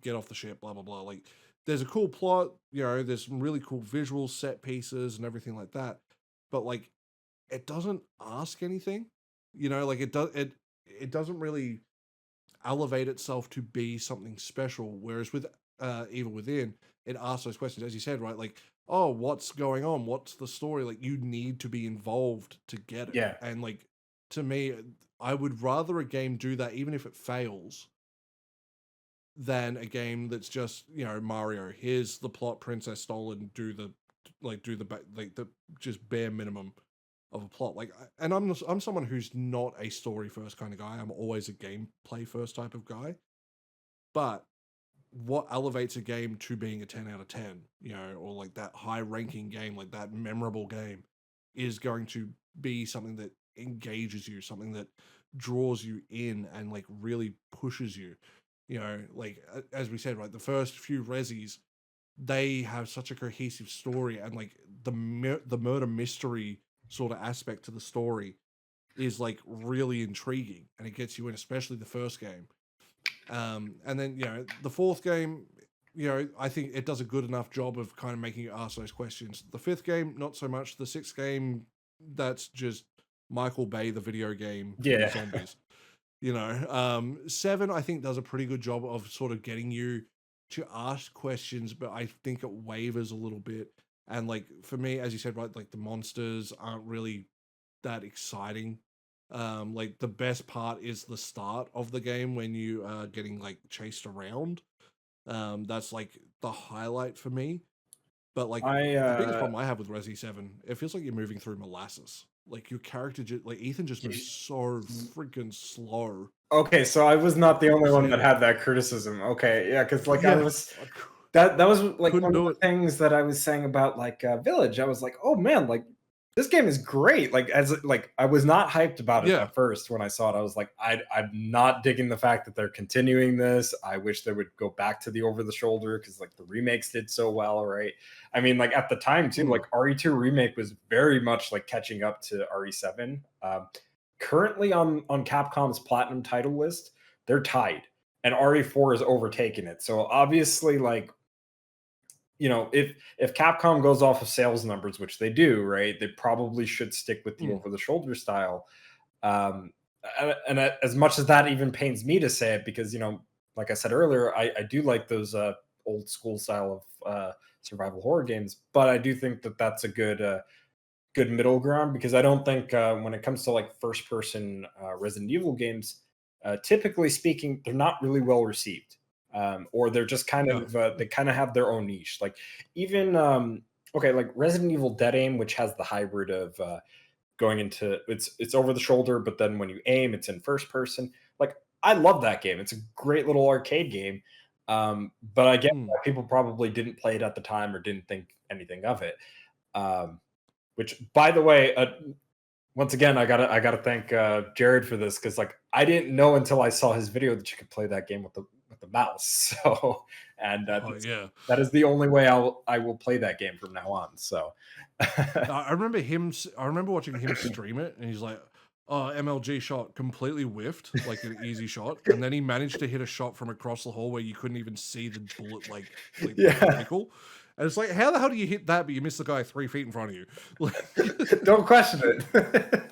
get off the ship, blah blah blah. Like there's a cool plot, there's some really cool visual set pieces and everything like that, but like it doesn't ask anything, like it doesn't really elevate itself to be something special. Whereas with Evil Within, it asks those questions, as you said, right? Like, oh, what's going on? What's the story? Like, you need to be involved to get it. yeah, And like, to me, I would rather a game do that, even if it fails, than a game that's just Mario. Here's the plot, Princess Stolen. Do the like the just bare minimum of a plot. Like, and I'm someone who's not a story first kind of guy. I'm always a gameplay first type of guy. But what elevates a game to being a 10 out of 10, or like that high ranking game, like that memorable game, is going to be something that engages you, something that draws you in and like really pushes you. Like as we said, right, the first few Resis, they have such a cohesive story, and like the murder mystery sort of aspect to the story is like really intriguing, and it gets you in, especially the first game. And then the fourth game, I think it does a good enough job of kind of making you ask those questions. The fifth game, not so much. The sixth game, that's just Michael Bay, the video game with yeah, zombies. Seven, I think, does a pretty good job of sort of getting you to ask questions, but I think it wavers a little bit. And like for me, as you said, right, like the monsters aren't really that exciting. Like the best part is the start of the game when you are getting like chased around. That's like the highlight for me. But like I the biggest problem I have with Resi 7, it feels like you're moving through molasses. Like your character, like Ethan, just moves so freaking slow. okay, so I was not the only one that Insane. had that criticism. Okay, yeah, because like I Yeah, was that was like couldn't one of do the it. things that I was saying about like Village. I was like, oh man, like this game is great. Like as like I was not hyped about it Yeah. at first when I saw it. I was like, I'm not digging the fact that they're continuing this. I wish they would go back to the over the shoulder because like the remakes did so well, right? I mean, like at the time too, Mm. like RE2 remake was very much like catching up to RE7. Currently on Capcom's platinum title list, they're tied, and RE4 has overtaken it. So obviously, like if Capcom goes off of sales numbers, which they do, right, they probably should stick with the Mm. over the shoulder style. Um, and as much as that even pains me to say it, because like I said earlier, I do like those old school style of survival horror games, but I do think that that's a good middle ground because I don't think when it comes to like first person Resident Evil games, typically speaking, they're not really well received. or they're just kind Yeah. of they kind of have their own niche. Like even okay, like Resident Evil Dead Aim, which has the hybrid of going into it's over the shoulder, but then when you aim, it's in first person. Like I love that game. It's a great little arcade game. But I get Mm. why people probably didn't play it at the time or didn't think anything of it. Um, which, by the way, once again, I gotta thank Jared for this because like I didn't know until I saw his video that you could play that game with the mouse. So, and Oh yeah. that is the only way I will play that game from now on. So, I remember him. I remember watching him stream it, and he's like, "Oh, MLG shot completely whiffed, like an easy shot, and then he managed to hit a shot from across the hall where you couldn't even see the bullet, like the yeah, reticle." And it's like, how the hell do you hit that, but you miss the guy 3 feet in front of you? Like, don't question it.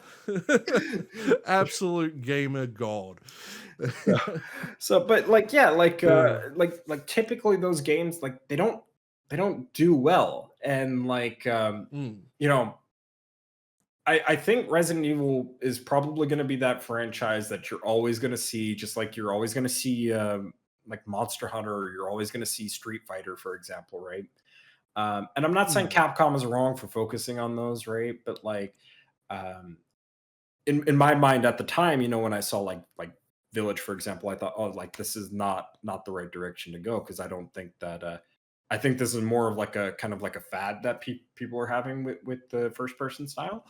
absolute gamer god. so, but like yeah, Uh, like typically those games like they don't do well, and like mm, you know I think Resident Evil is probably going to be that franchise that you're always going to see, just like you're always going to see like Monster Hunter, or you're always going to see Street Fighter, for example, right? And I'm not saying mm, Capcom is wrong for focusing on those, right? But like um, in my mind at the time, you know, when I saw like Village, for example, I thought, oh, like this is not the right direction to go because I don't think that. I think this is more of like a kind of like a fad that people are having with the first person style.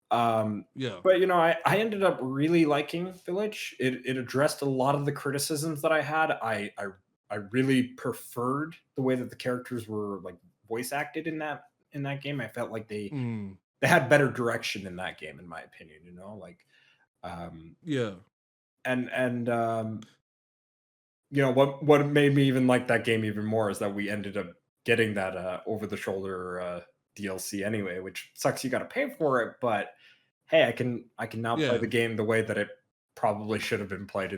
yeah, But you know, I ended up really liking Village. It addressed a lot of the criticisms that I had. I really preferred the way that the characters were like voice acted in that game. I felt like mm, they had better direction in that game, in my opinion. You know, like um, yeah, and you know what made me even like that game even more is that we ended up getting that over the shoulder DLC anyway, which sucks. You got to pay for it, but hey, I can now play yeah, the game the way that it probably should have been played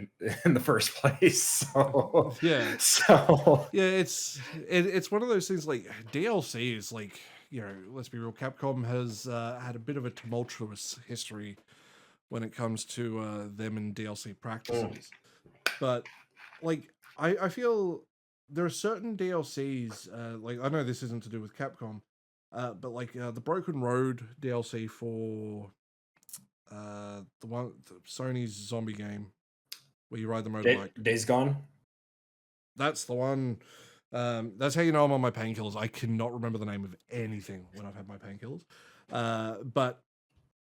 in the first place. So yeah. so Yeah, it's one of those things like DLC is like, let's be real, Capcom has had a bit of a tumultuous history when it comes to them and DLC mm, practices. But like I feel there are certain DLCs, like I know this isn't to do with Capcom, but like the Broken Road DLC for the Sony's zombie game where you ride the motorbike. Days Gone. That's the one. That's how you know I'm on my painkillers. I cannot remember the name of anything when I've had my painkillers. But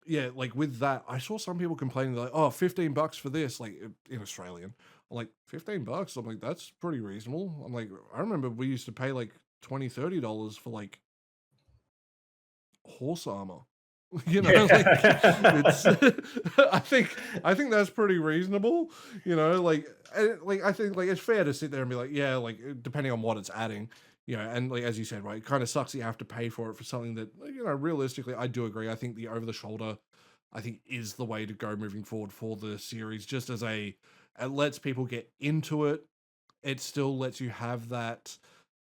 yeah, like with that, I saw some people complaining like, "Oh, $15 for this," like in Australian. I'm like, $15? I'm like, that's pretty reasonable. I'm like, I remember we used to pay like $20, $30 for like horse armor. Like it's Yeah. I think that's pretty reasonable. Like I think like it's fair to sit there and be like, yeah, like depending on what it's adding, and like as you said, right, it kind of sucks that you have to pay for it for something that realistically, I do agree. I think the over the shoulder, I think is the way to go moving forward for the series. Just as it lets people get into it. It still lets you have that.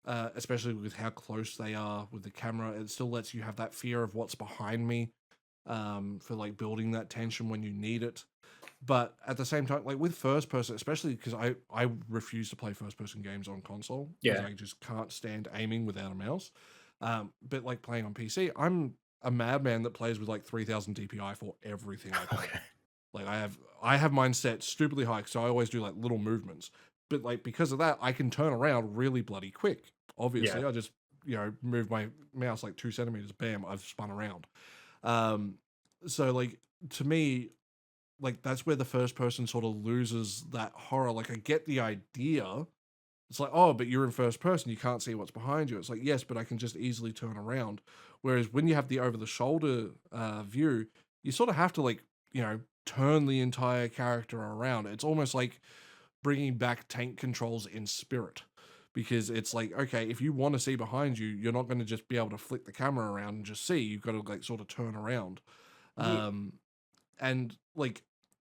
Especially with how close they are with the camera, it still lets you have that fear of what's behind me, for like building that tension when you need it. But at the same time, like with first person, especially because I refuse to play first person games on console because Yeah. I just can't stand aiming without a mouse. But like playing on PC, I'm a madman that plays with like 3000 DPI for everything I play. Okay. Like I have mine set stupidly high, so I always do like little movements. But like because of that, I can turn around really bloody quick. Yeah. Obviously, I just move my mouse like 2 centimeters, bam, I've spun around. Um, so like to me, like that's where the first person sort of loses that horror. Like I get the idea. It's like, oh, but you're in first person, you can't see what's behind you. It's like, yes, but I can just easily turn around. Whereas when you have the over the shoulder view, you sort of have to like, turn the entire character around. It's almost like bringing back tank controls in spirit. Because it's like, okay, if you want to see behind you, you're not going to just be able to flick the camera around and just see. You've got to like sort of turn around. Ye- Um, and like,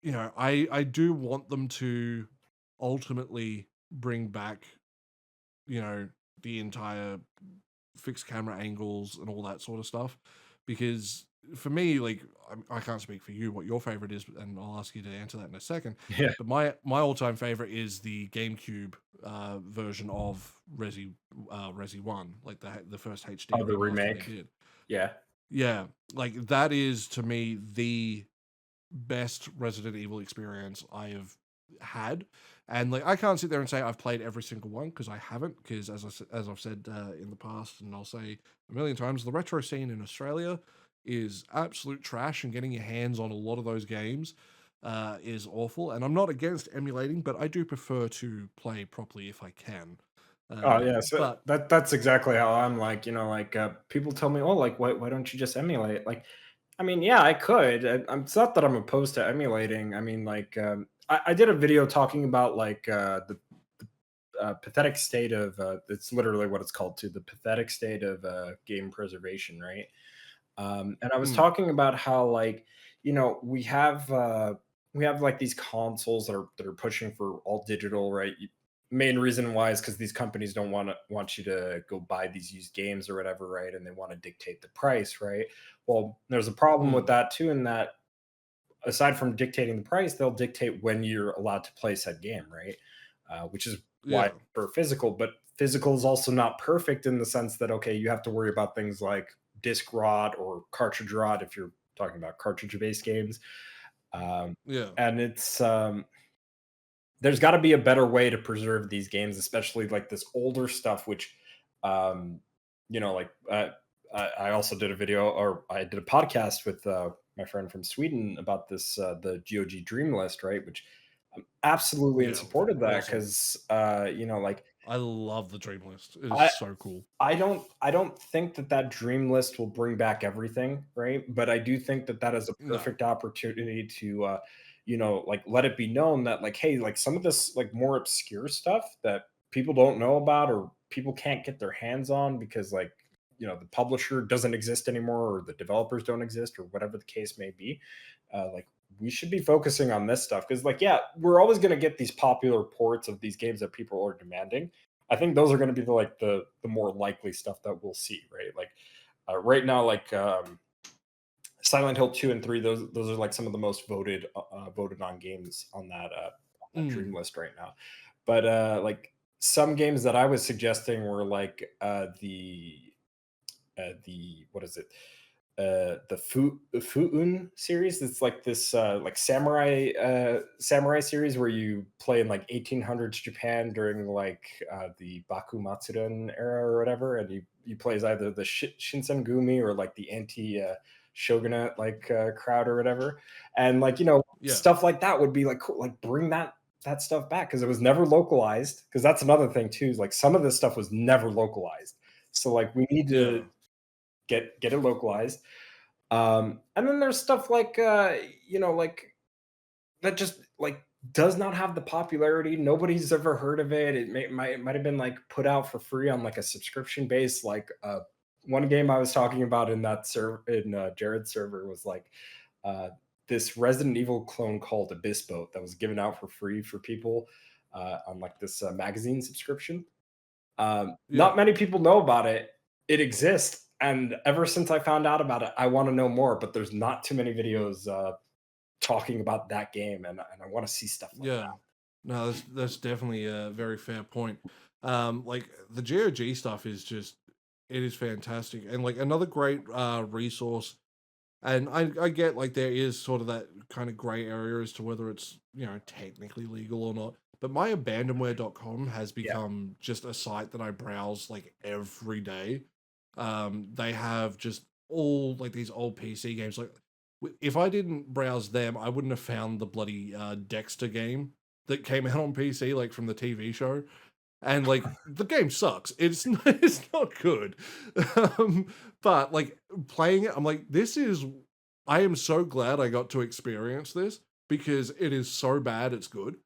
I do want them to ultimately bring back, you know, the entire fixed camera angles and all that sort of stuff. Because for me, like I can't speak for you what your favorite is, and I'll ask you to answer that in a second. Yeah. But my all time favorite is the GameCube version of Resi One, like the first HD Oh, the remaster they remake. did. Yeah. Yeah, like that is to me the best Resident Evil experience I have had. And like I can't sit there and say I've played every single one because I haven't. Because as I've said in the past, and I'll say a million times, the retro scene in Australia is absolute trash, and getting your hands on a lot of those games is awful. And I'm not against emulating, but I do prefer to play properly if I can. Oh yeah, so But that's exactly how I'm like, like people tell me, oh, like why don't you just emulate? Like, I mean, yeah, I could. It's not that I'm opposed to emulating. I mean, like, I did a video talking about like the pathetic state of it's literally what it's called too, the pathetic state of game preservation, right? And I was mm, talking about how like we have like these consoles that are pushing for all digital, right? Main reason why is because these companies don't want you to go buy these used games or whatever, right? And they want to dictate the price, right? Well, there's a problem with mm, that too, in that aside from dictating the price, they'll dictate when you're allowed to play said game, right? Which is why yeah, for physical, but physical is also not perfect in the sense that okay, you have to worry about things like disc rot or cartridge rot if you're talking about cartridge-based games. Um, yeah, and it's there's got to be a better way to preserve these games, especially like this older stuff, which um, like I also did a video or I did a podcast with my friend from Sweden about this the GOG Dream List, right? Which I'm absolutely in yeah. support of that Awesome. because like I love the Dream List. It is I so cool. I don't think that that dream list will bring back everything, right? But I do think that that is a No. perfect opportunity to, like let it be known that like, hey, like some of this like more obscure stuff that people don't know about or people can't get their hands on because like the publisher doesn't exist anymore or the developers don't exist or whatever the case may be. Like we should be focusing on this stuff because like yeah, we're always going to get these popular ports of these games that people are demanding. I think those are going to be the more likely stuff that we'll see, right? Like right now, like Silent Hill 2 and 3, those are like some of the most voted on games on that dream Mm, list right now. But like some games that I was suggesting were like the what is it? The Fuun series. It's like this like samurai series where you play in like 1800s Japan during like the Bakumatsuren era or whatever, and you play as either the Shinsengumi or like the anti shogunate like crowd or whatever, and like yeah. stuff like that would be like cool. Like bring that stuff back because it was never localized. Because that's another thing too. Is like some of this stuff was never localized. So like we need to Yeah. get it localized. And then there's stuff like like that just like does not have the popularity. Nobody's ever heard of it. It might have been like put out for free on like a subscription base. Like one game I was talking about in that server in Jared's server was like uh, this Resident Evil clone called Abyss Boat that was given out for free for people on like this magazine subscription. Not Yeah. many people know about it. It exists, and ever since I found out about it, I want to know more. But there's not too many videos talking about that game, and I want to see stuff like Yeah. No, that's definitely a very fair point. Like the GOG stuff is just it is fantastic. And like another great resource, and I get like there is sort of that kind of gray area as to whether it's, technically legal or not. But myabandonware.com has that. become just a site that I browse like every day. They have just all like these old PC games. Like if I didn't browse them, I wouldn't have found the bloody Dexter game that came out on PC, like from the TV show. And like the game sucks. It's it's not good. But like playing it, I'm like, this is. I am so glad I got to experience this because it is so bad. It's good.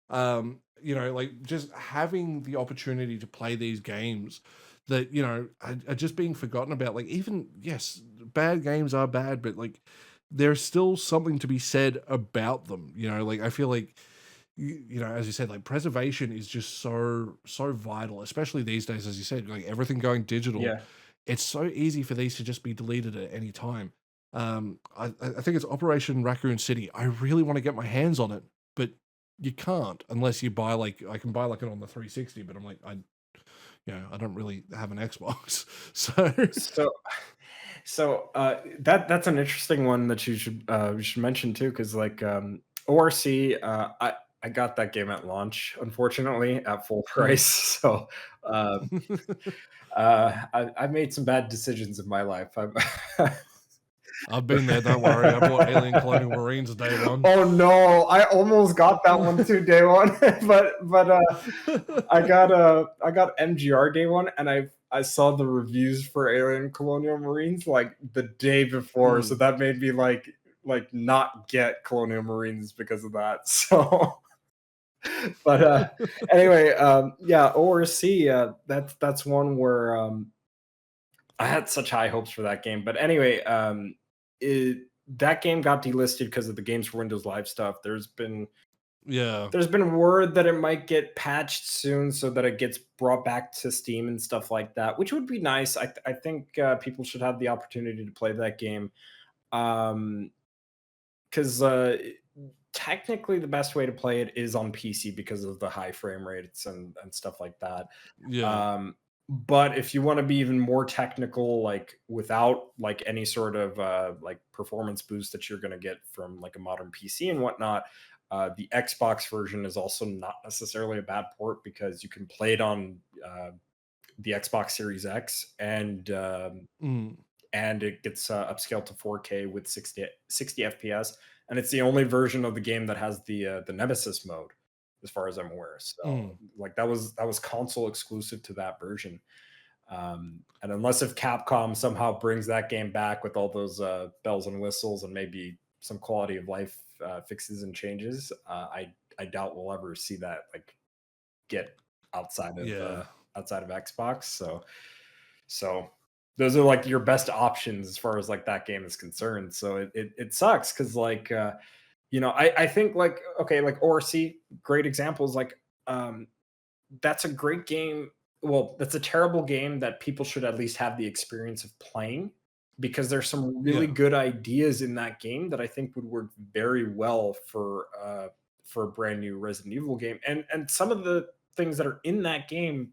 Like just having the opportunity to play these games that are just being forgotten about. Like even yes, bad games are bad, but like there's still something to be said about them. Like I feel like as you said, like preservation is just so vital, especially these days, as you said, like everything going digital. Yeah, It's so easy for these to just be deleted at any time. I think it's Operation Raccoon City. I really want to get my hands on it, but you can't unless you buy like I can buy like it on the 360, but I'm like I don't really have an Xbox, so So that's an interesting one that you should mention too, because like ORC, I got that game at launch, unfortunately, at full Mm. price. So uh, I made some bad decisions in my life. I've been there. Don't worry. I bought Alien Colonial Marines day one. Oh no, I almost got that one too, day one, I got MGR day one, and I saw the reviews for Alien Colonial Marines like the day before, so Mm. that made me like not get Colonial Marines because of that. So, but anyway, yeah, ORC, that's one where I had such high hopes for that game. But anyway, that game got delisted because of the Games for Windows Live stuff. Yeah. There's been word that it might get patched soon so that it gets brought back to Steam and stuff like that, which would be nice. I think people should have the opportunity to play that game. Because technically, the best way to play it is on PC because of the high frame rates and stuff like that. Yeah. Um, but if you want to be even more technical, like without like any sort of like performance boost that you're going to get from like a modern PC and whatnot, the Xbox version is also not necessarily a bad port because you can play it on the Xbox Series X Mm. and it gets upscaled to 4K with 60 FPS, and it's the only version of the game that has the Nemesis mode, as far as I'm aware. So Mm. like that was console exclusive to that version. And unless if Capcom somehow brings that game back with all those bells and whistles and maybe some quality of life fixes and changes, I doubt we'll ever see that like get outside of Yeah. outside of Xbox. So those are like your best options as far as like that game is concerned. So it sucks because like I think like okay, like ORC, great examples. Like um that's a great game. Well, that's a terrible game that people should at least have the experience of playing because there's some really Yeah. good ideas in that game that I think would work very well for a brand new Resident Evil game. And some of the things that are in that game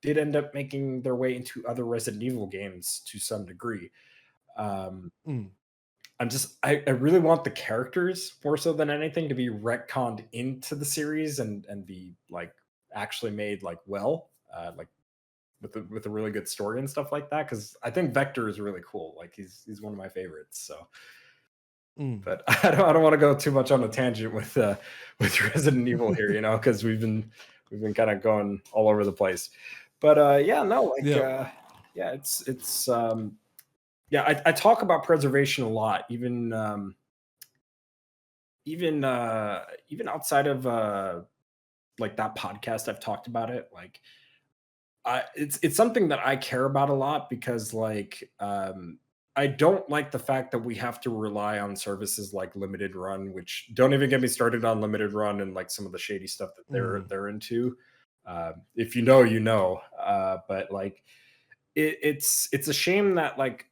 did end up making their way into other Resident Evil games to some degree. Um, Mm. I really want the characters more so than anything to be retconned into the series and be like actually made like well, like with a really good story and stuff like that. Because I think Vector is really cool. Like he's one of my favorites. So, Mm. but I don't want to go too much on a tangent with Resident Evil here, because we've been kind of going all over the place. But yeah, no, like Yeah. yeah, it's yeah, I talk about preservation a lot, even outside of like that podcast. I've talked about it. Like it's something that I care about a lot because like I don't like the fact that we have to rely on services like Limited Run, which don't even get me started on Limited Run and like some of the shady stuff that they're Mm. they're into. If you know, you know. But like it's a shame that like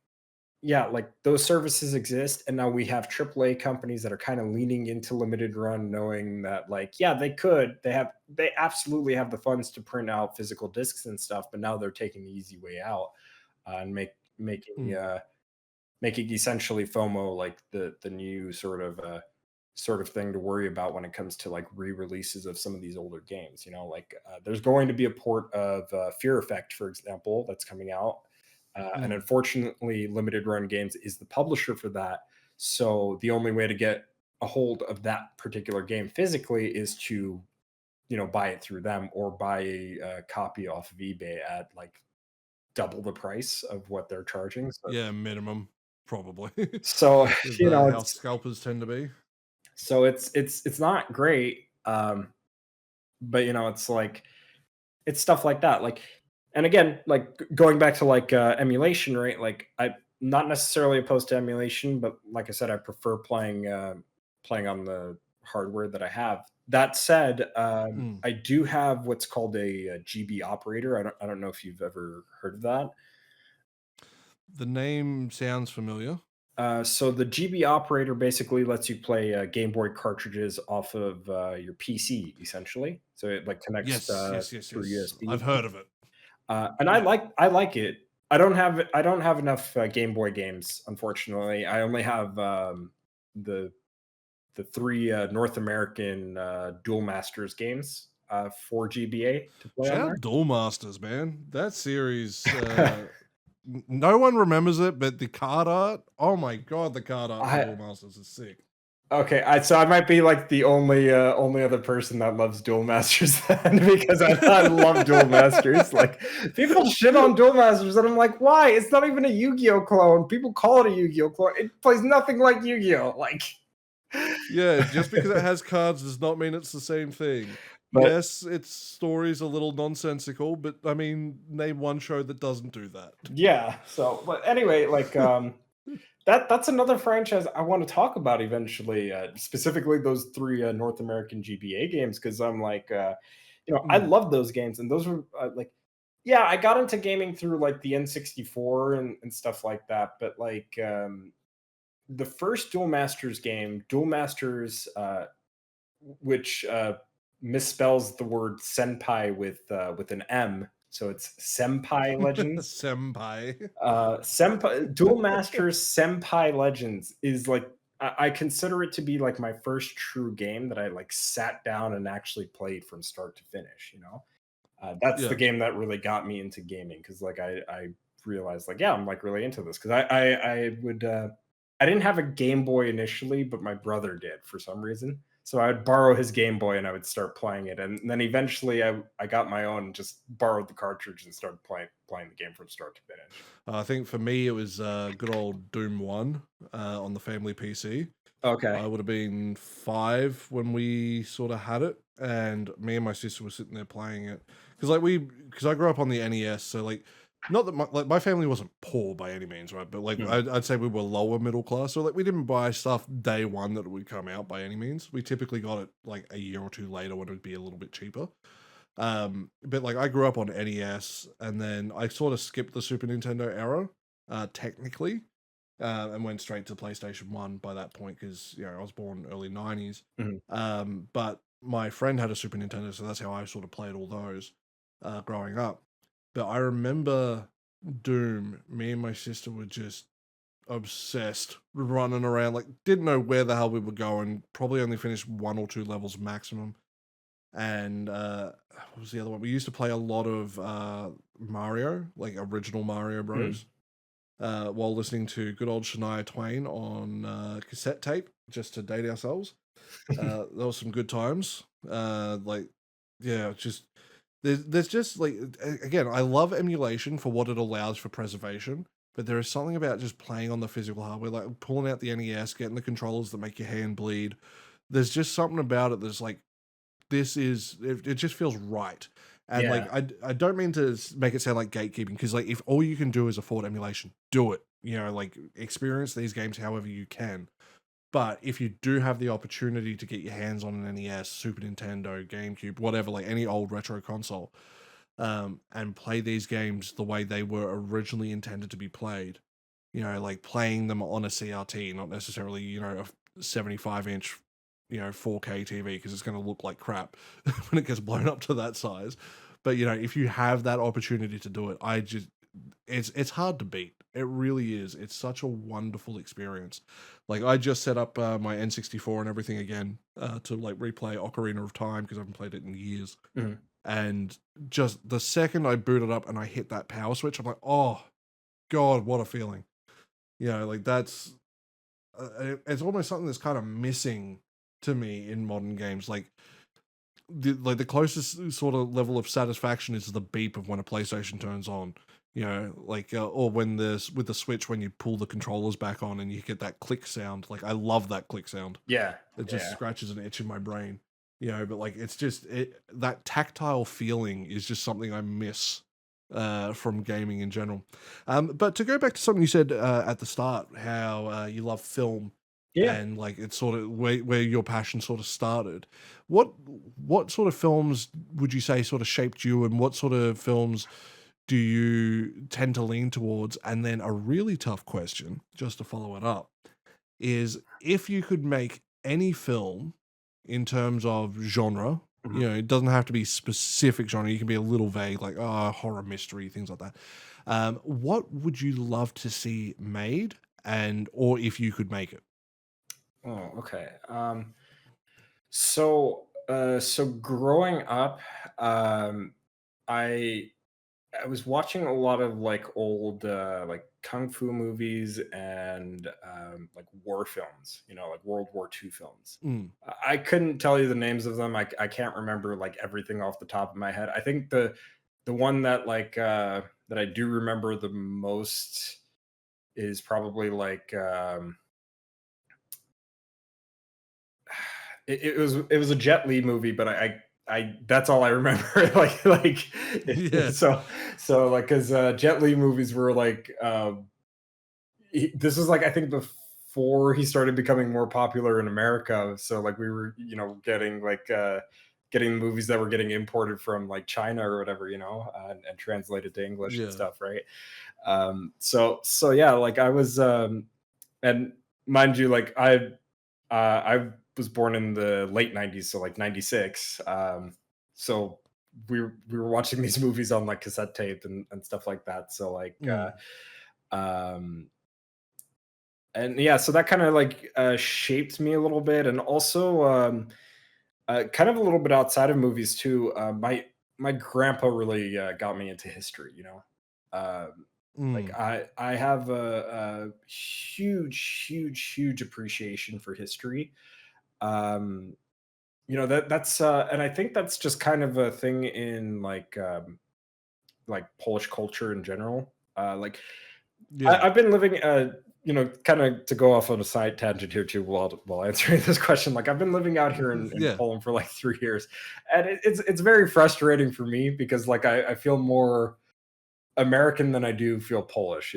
yeah, like those services exist, and now we have AAA companies that are kind of leaning into Limited Run, knowing that like, yeah, they absolutely have the funds to print out physical discs and stuff, but now they're taking the easy way out and making Mm. making essentially FOMO like the new sort of thing to worry about when it comes to like re-releases of some of these older games. Like there's going to be a port of Fear Effect, for example, that's coming out, and Mm. unfortunately, Limited Run Games is the publisher for that. So the only way to get a hold of that particular game physically is to, buy it through them or buy a copy off of eBay at like double the price of what they're charging. So, Yeah, minimum, probably. so With, how it's scalpers tend to be. it's not great. But it's like it's stuff like that. Like, and again, like going back to like emulation, right? Like I'm not necessarily opposed to emulation, but like I said, I prefer playing on the hardware that I have. That said, Mm. I do have what's called a GB operator. I don't know if you've ever heard of that. The name sounds familiar. So the GB operator basically lets you play Game Boy cartridges off of your PC, essentially. So it like connects Yes, yes, yes, through yes. USB, I've heard of it. and Yeah. I like it. I don't have enough Game Boy games, unfortunately. I only have the the three North American Dual Masters games for GBA to play Shout on out Duel Masters, man. That series, no one remembers it, but the card art, oh my god, the card art for I Duel Masters is sick. Okay, so I might be like the only other person that loves Duel Masters then because I love Duel Masters. Like people shit on Duel Masters, and I'm like, why? It's not even a Yu-Gi-Oh clone. People call it a Yu-Gi-Oh clone. It plays nothing like Yu-Gi-Oh. Like, Yeah, just because it has cards does not mean it's the same thing. but Yes, its story's a little nonsensical, but I mean, name one show that doesn't do that. yeah. So, but anyway, like that's another franchise I want to talk about eventually. Specifically, those three North American GBA games because I'm like, I Mm. love those games, and those were like, yeah, I got into gaming through like the N64 and stuff like that. But like the first Duel Masters game, Duel Masters, which misspells the word senpai with an M, so it's Senpai Legends. Senpai. Senpai Duel Masters Senpai Legends is like I consider it to be like my first true game that I like sat down and actually played from start to finish. That's the Yeah. game that really got me into gaming because like I realized like yeah I'm like really into this because I would I didn't have a Game Boy initially but my brother did for some reason so I would borrow his Game Boy and I would start playing it and then eventually I got my own and just borrowed the cartridge and started playing the game from start to finish. I think for me, it was good old Doom 1 on the family PC. I Okay. would have been 5 when we sort of had it, and me and my sister were sitting there playing it because because I grew up on the NES, so like not that my family wasn't poor by any means, right? But like Mhm. I'd say we were lower middle class, so like we didn't buy stuff day one that would come out by any means. We typically got it like a year or two later when it would be a little bit cheaper. But like I grew up on NES, and then I sort of skipped the Super Nintendo era, technically, and went straight to PlayStation 1 by that point because, I was born early 90s. Mhm. But my friend had a Super Nintendo, so that's how I sort of played all those growing up. But I remember Doom, me and my sister were just obsessed, running around, like, didn't know where the hell we were going, probably only finished one or two levels maximum. And what was the other one? We used to play a lot of Mario, like original Mario Mhm. Bros while listening to good old Shania Twain on cassette tape, just to date ourselves. There was some good times. Like, yeah, just there's just like again, I love emulation for what it allows for preservation, but there is something about just playing on the physical hardware, like pulling out the NES, getting the controllers that make your hand bleed. There's just something about it that's like it just feels right. And like Yeah. I don't mean to make it sound like gatekeeping because like if all you can do is afford emulation, do it. Like experience these games however you can. But if you do have the opportunity to get your hands on an NES, Super Nintendo, GameCube, whatever, like any old retro console, and play these games the way they were originally intended to be played, like playing them on a CRT, not necessarily, a 75-inch, 4K TV, because it's going to look like crap when it gets blown up to that size. But, if you have that opportunity to do it, it's hard to beat. It really is. It's such a wonderful experience. Like I just set up my N64 and everything again to like replay Ocarina of Time because I haven't played it in years. Mhm. And just the second I boot it up and I hit that power switch, I'm like, oh god, what a feeling! Like that's it's almost something that's kind of missing to me in modern games. Like the closest sort of level of satisfaction is the beep of when a PlayStation turns on. Like or when with the Switch when you pull the controllers back on and you get that click sound. Like I love that click sound. Yeah. It just Yeah. scratches an itch in my brain. But like it's just that tactile feeling is just something I miss from gaming in general. But to go back to something you said at the start, how you love film Yeah. and like it's sort of where your passion sort of started. What what sort of films would you say sort of shaped you, and what sort of films do you tend to lean towards? And then a really tough question, just to follow it up, is if you could make any film in terms of genre, Mhm. it doesn't have to be specific genre. You can be a little vague, like horror, mystery, things like that. What would you love to see made, and or if you could make it? Oh, okay. So growing up, um, I I was watching a lot of like old like kung fu movies and like war films, like World War II films. Mm, I couldn't tell you the names of them. I can't remember like everything off the top of my head. I think the one that that I do remember the most is probably like it was a Jet Li movie, but I that's all I remember. yeah, So like because Jet Li movies were like this was like I think before he started becoming more popular in America. So like we were getting getting movies that were getting imported from like China or whatever, and translated to English and yeah, stuff, right? So yeah, like I was and mind you, like I was born in the late '90s, so like '96. So we were watching these movies on like cassette tape and stuff like that. So like mm, um and yeah, so that kind of like shaped me a little bit, and also kind of a little bit outside of movies too. My grandpa really got me into history. Like mm, I have a huge appreciation for history. Um, and I think that's just kind of a thing in like Polish culture in general. Like yeah, I've been living, kind of to go off on a side tangent here too, while answering this question. Like I've been living out here in yeah, Poland for like 3 years, and it's very frustrating for me because like I feel more American than I do feel Polish.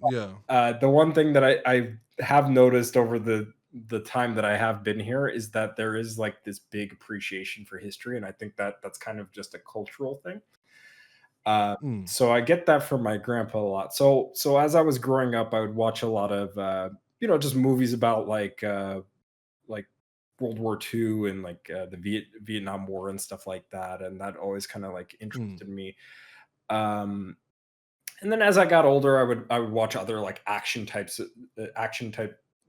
yeah, The one thing that I have noticed over the time that I have been here is that there is like this big appreciation for history, and I think that that's kind of just a cultural thing. mm, So I get that from my grandpa a lot. So as I was growing up, I would watch a lot of just movies about like World War II and like the Vietnam War and stuff like that, and that always kind of like mm, interested me. Um, and then as I got older, I would watch other like action type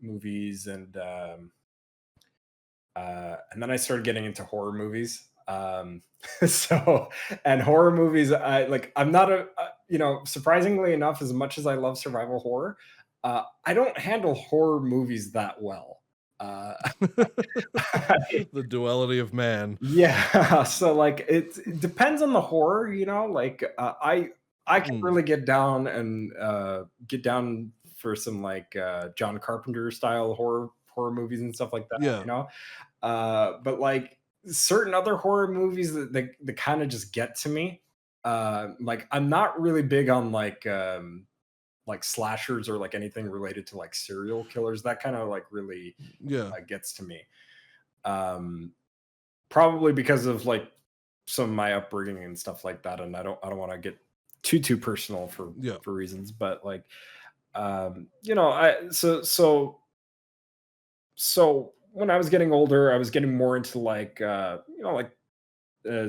movies, and then I started getting into horror movies. So and horror movies, I'm not surprisingly enough, as much as I love survival horror, I don't handle horror movies that well. Uh, the duality of man. yeah, so like it depends on the horror, like I can Mm, really get down for some like John Carpenter style horror movies and stuff like that, yeah, but like certain other horror movies that kind of just get to me. Like I'm not really big on like slashers or like anything related to like serial killers. That kind of like really yeah, gets to me. Um, Probably because of like some of my upbringing and stuff like that, and I don't want to get too personal yeah, for reasons, but like I so when I was getting older, I was getting more into like like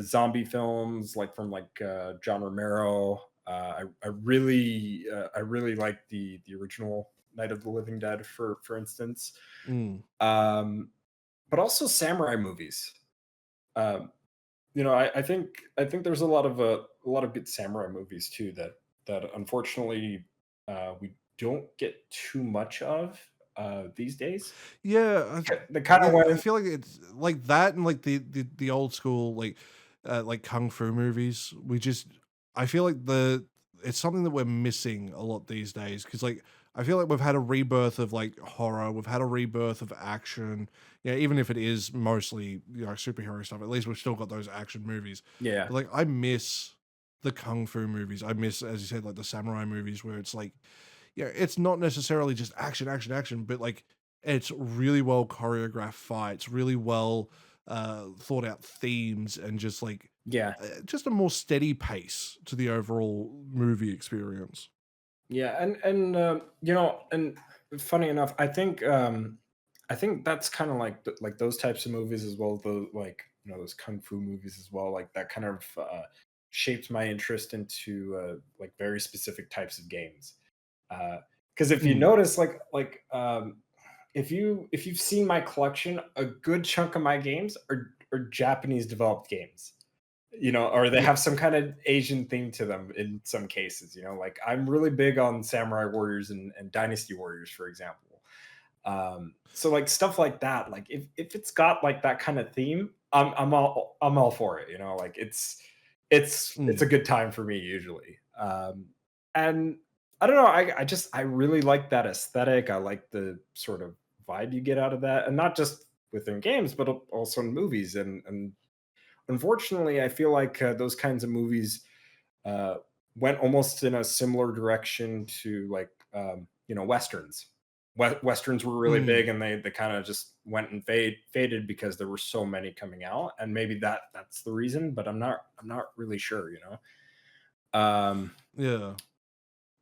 zombie films, like from like John Romero. I really like the original Night of the Living Dead, for instance. mm, Um, but also samurai movies. Um, I think there's a lot of good samurai movies too that unfortunately we don't get too much of these days. yeah. The kind of I went. feel like it's like that, and like the old school like kung fu movies. I feel like it's something that we're missing a lot these days, because like I feel like we've had a rebirth of like horror, we've had a rebirth of action. Yeah, even if it is mostly superhero stuff, at least we've still got those action movies. Yeah. But like I miss the kung fu movies. I miss, as you said, like the samurai movies where it's like, yeah, it's not necessarily just action, action, action, but like it's really well choreographed fights, really well, thought out themes and just like Yeah. just a more steady pace to the overall movie experience. Yeah, and and funny enough, I think that's kind of like like those types of movies as well. The like those kung fu movies as well. Like that kind of shaped my interest into like very specific types of games. Because if you Mm, notice, if you've seen my collection, a good chunk of my games are Japanese developed games, or they yeah. have some kind of Asian theme to them in some cases. Like I'm really big on Samurai Warriors and Dynasty Warriors, for example. So like stuff like that, like if it's got like that kind of theme, I'm all for it. Like it's a Mm, good time for me usually. And I don't know, I really like that aesthetic. I like the sort of vibe you get out of that, and not just within games, but also in movies. And unfortunately, I feel like those kinds of movies uh, went almost in a similar direction to like westerns. Westerns were really big, mm. and they kind of just went and faded because there were so many coming out, and maybe that's the reason. But I'm not really sure. Um, Yeah.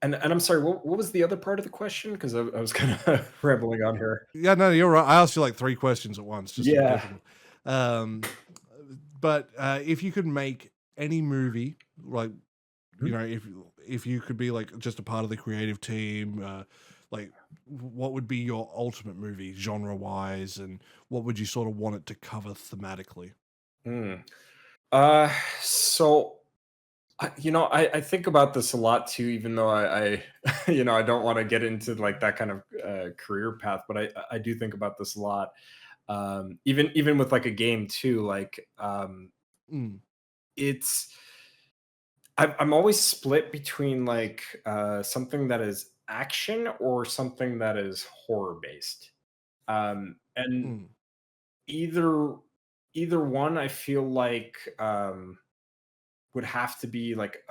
and I'm sorry, what was the other part of the question? Because I was kind of rambling on here. Yeah, no, you're right. I asked you like 3 questions at once just to be Yeah. difficult. Um, but, if you could make any movie, like, Mhm. if you could be, like, just a part of the creative team, like, what would be your ultimate movie genre-wise, and what would you sort of want it to cover thematically? Mm. Uh, so I think about this a lot too, even though I I don't want to get into like that kind of career path, but I do think about this a lot. Even with like a game too, like Mm, it's I'm always split between like something that is action or something that is horror based. And mm, either either one, I feel like would have to be like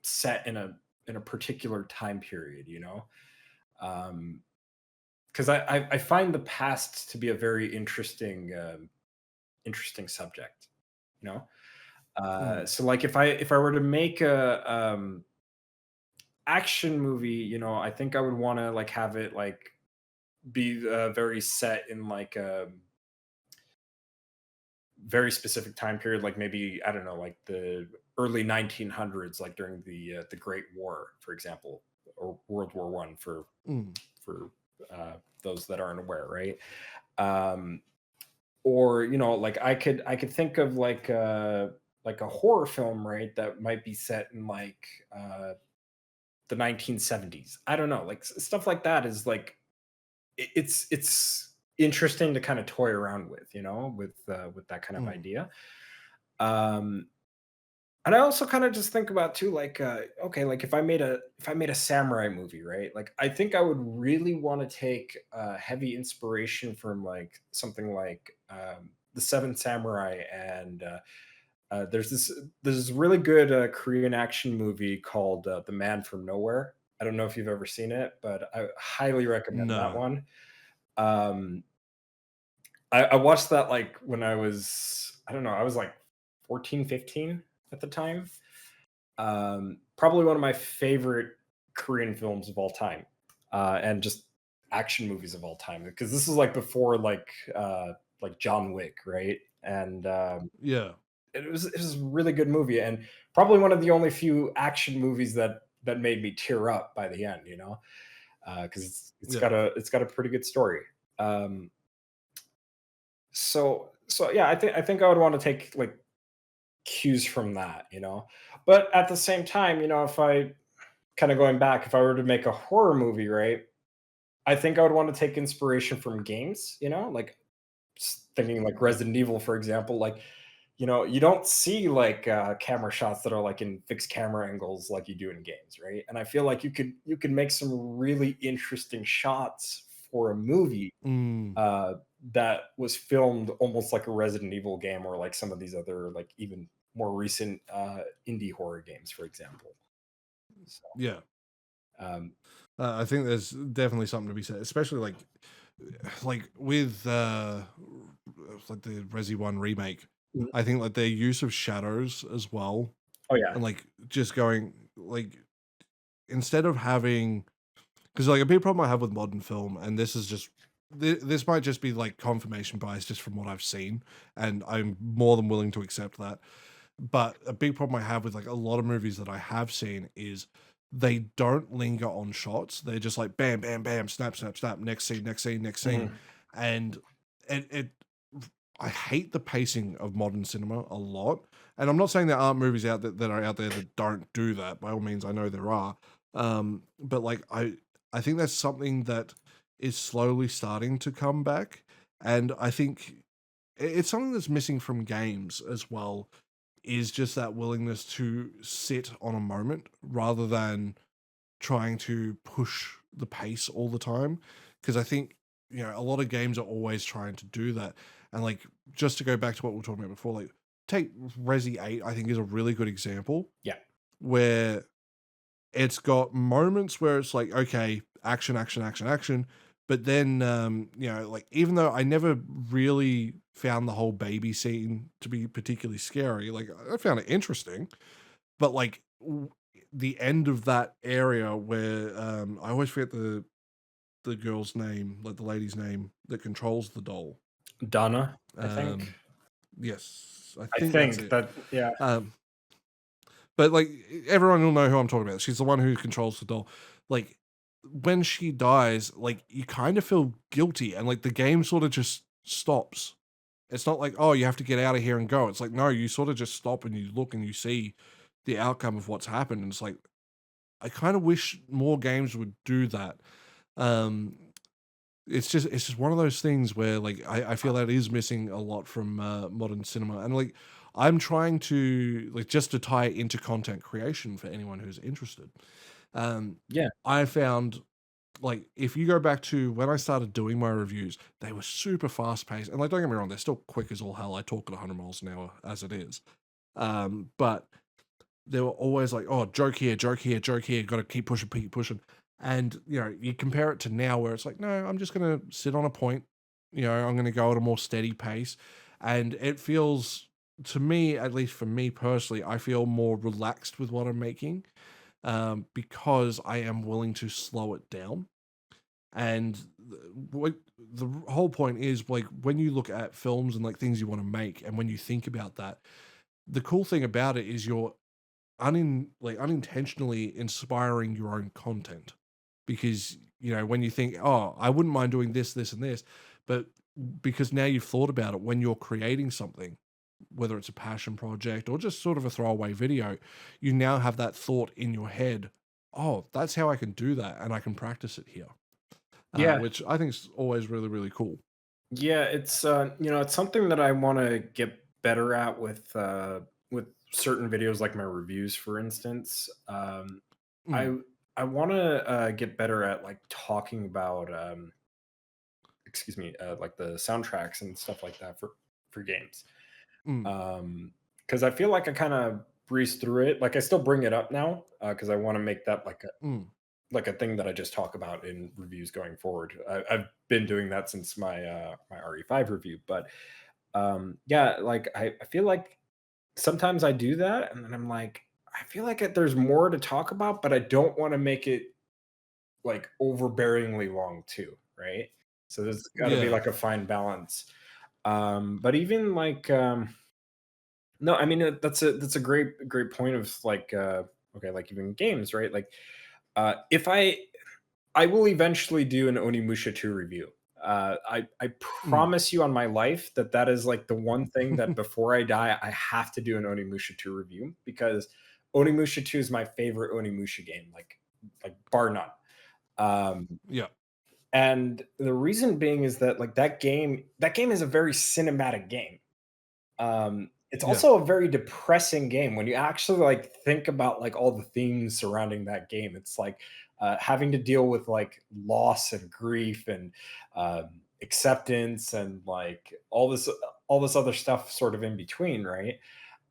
set in a particular time period, um because I find the past to be a very interesting subject, you know mm, so like if I were to make a action movie, I think I would want to like have it like be very set in like a very specific time period, like maybe I don't know, like the early 1900s, like during the Great War, for example, or World War I, mm. for those that aren't aware, right? Um, or like I could think of like a horror film, right? That might be set in like the 1970s. I don't know, like stuff like that is like it's interesting to kind of toy around with, with that kind of Mm, idea. Um, And I also kind of just think about too, like, okay, like if I made a samurai movie, right? Like, I think I would really want to take heavy inspiration from like something like the Seven Samurai, and there's this really good Korean action movie called The Man from Nowhere. I don't know if you've ever seen it, but I highly recommend that no. one. Um, I watched that like when I don't know, I was like 14, 15 at the time. Probably one of my favorite Korean films of all time, and just action movies of all time. Because this is like before like John Wick, right? And Yeah. it was a really good movie, and probably one of the only few action movies that made me tear up by the end. Because Yeah. it's got a pretty good story. Um, so yeah, I think I would want to take like cues from that, but at the same time, if I kind of going back, if I were to make a horror movie, right? I think I would want to take inspiration from games, like thinking like Resident Evil, for example. Like, you don't see like camera shots that are like in fixed camera angles like you do in games, right? And I feel like you could make some really interesting shots for a movie Mm, uh, that was filmed almost like a Resident Evil game, or like some of these other like even more recent indie horror games, for example. So, yeah. um, I think there's definitely something to be said, especially like like with like the Resi 1 remake, Mhm. I think like their use of shadows as well, Oh yeah. and like just going like instead of having, because like a big problem I have with modern film, and this is just this might just be like confirmation bias just from what I've seen, and I'm more than willing to accept that. But a big problem I have with like a lot of movies that I have seen is they don't linger on shots. They're just like bam, bam, bam, snap, snap, snap, next scene, next scene, next scene. Mhm. And it I hate the pacing of modern cinema a lot. And I'm not saying there aren't movies out there that are out there that don't do that. By all means, I know there are. But like I think that's something that is slowly starting to come back. And I think it's something that's missing from games as well, is just that willingness to sit on a moment rather than trying to push the pace all the time. Because I think, a lot of games are always trying to do that. And like, just to go back to what we were talking about before, like, take Resi 8, I think is a really good example Yeah. where it's got moments where it's like, okay, action, action, action, action. But then, like, even though I never really found the whole baby scene to be particularly scary, like, I found it interesting. But, like, the end of that area where I always forget the girl's name, like the lady's name that controls the doll. Donna, I think. Um, yes, I I think that's think it. that yeah. Um, But like everyone will know who I'm talking about. She's the one who controls the doll. Like when she dies, like you kind of feel guilty, and like the game sort of just stops. It's not like, oh, you have to get out of here and go. It's like, no, you sort of just stop and you look and you see the outcome of what's happened. And it's like, I kind of wish more games would do that. Um, it's just one of those things where like I feel that is missing a lot from modern cinema, and like I'm trying to like just to tie it into content creation for anyone who's interested. um Yeah. I found, like, if you go back to when I started doing my reviews, they were super fast paced, and like don't get me wrong, they're still quick as all hell. I talk at 100 miles an hour as it is. But they were always like, "Oh, joke here, joke here, joke here. Got to keep pushing, keep pushing." And you compare it to now, where it's like, "No, I'm just gonna sit on a point. I'm gonna go at a more steady pace," and it feels, to me, at least for me personally, I feel more relaxed with what I'm making, because I am willing to slow it down. And what the whole point is, like, when you look at films and like things you want to make, and when you think about that, the cool thing about it is you're unintentionally inspiring your own content, because when you think, oh, I wouldn't mind doing this, this, and this, but because now you've thought about it, when you're creating something, whether it's a passion project or just sort of a throwaway video, you now have that thought in your head, oh, that's how I can do that, and I can practice it here, Yeah. which I think is always really, really cool. Yeah, it's something that I want to get better at with certain videos like my reviews, for instance. Mm, I want to get better at like talking about excuse me, like the soundtracks and stuff like that for games. mm, Because I feel like I kind of breeze through it. Like I still bring it up now because I want to make that mm, like a thing that I just talk about in reviews going forward. I've been doing that since my RE5 review, but yeah, like I feel like sometimes I do that, and then I'm like, I feel like there's more to talk about, but I don't want to make it like overbearingly long too, right? So there's got to be yeah. like a fine balance. But even like no, I mean that's a great point of like okay, like even games, right? Like if I will eventually do an Onimusha 2 review. I Mm. promise you on my life that that is like the one thing that before I die, I have to do an Onimusha 2 review because Onimusha 2 is my favorite Onimusha game, like bar none. Um, Yeah. and the reason being is that like that game is a very cinematic game. It's Yeah. also a very depressing game when you actually like think about like all the themes surrounding that game. It's like having to deal with like loss and grief and acceptance and like all this other stuff sort of in between, right?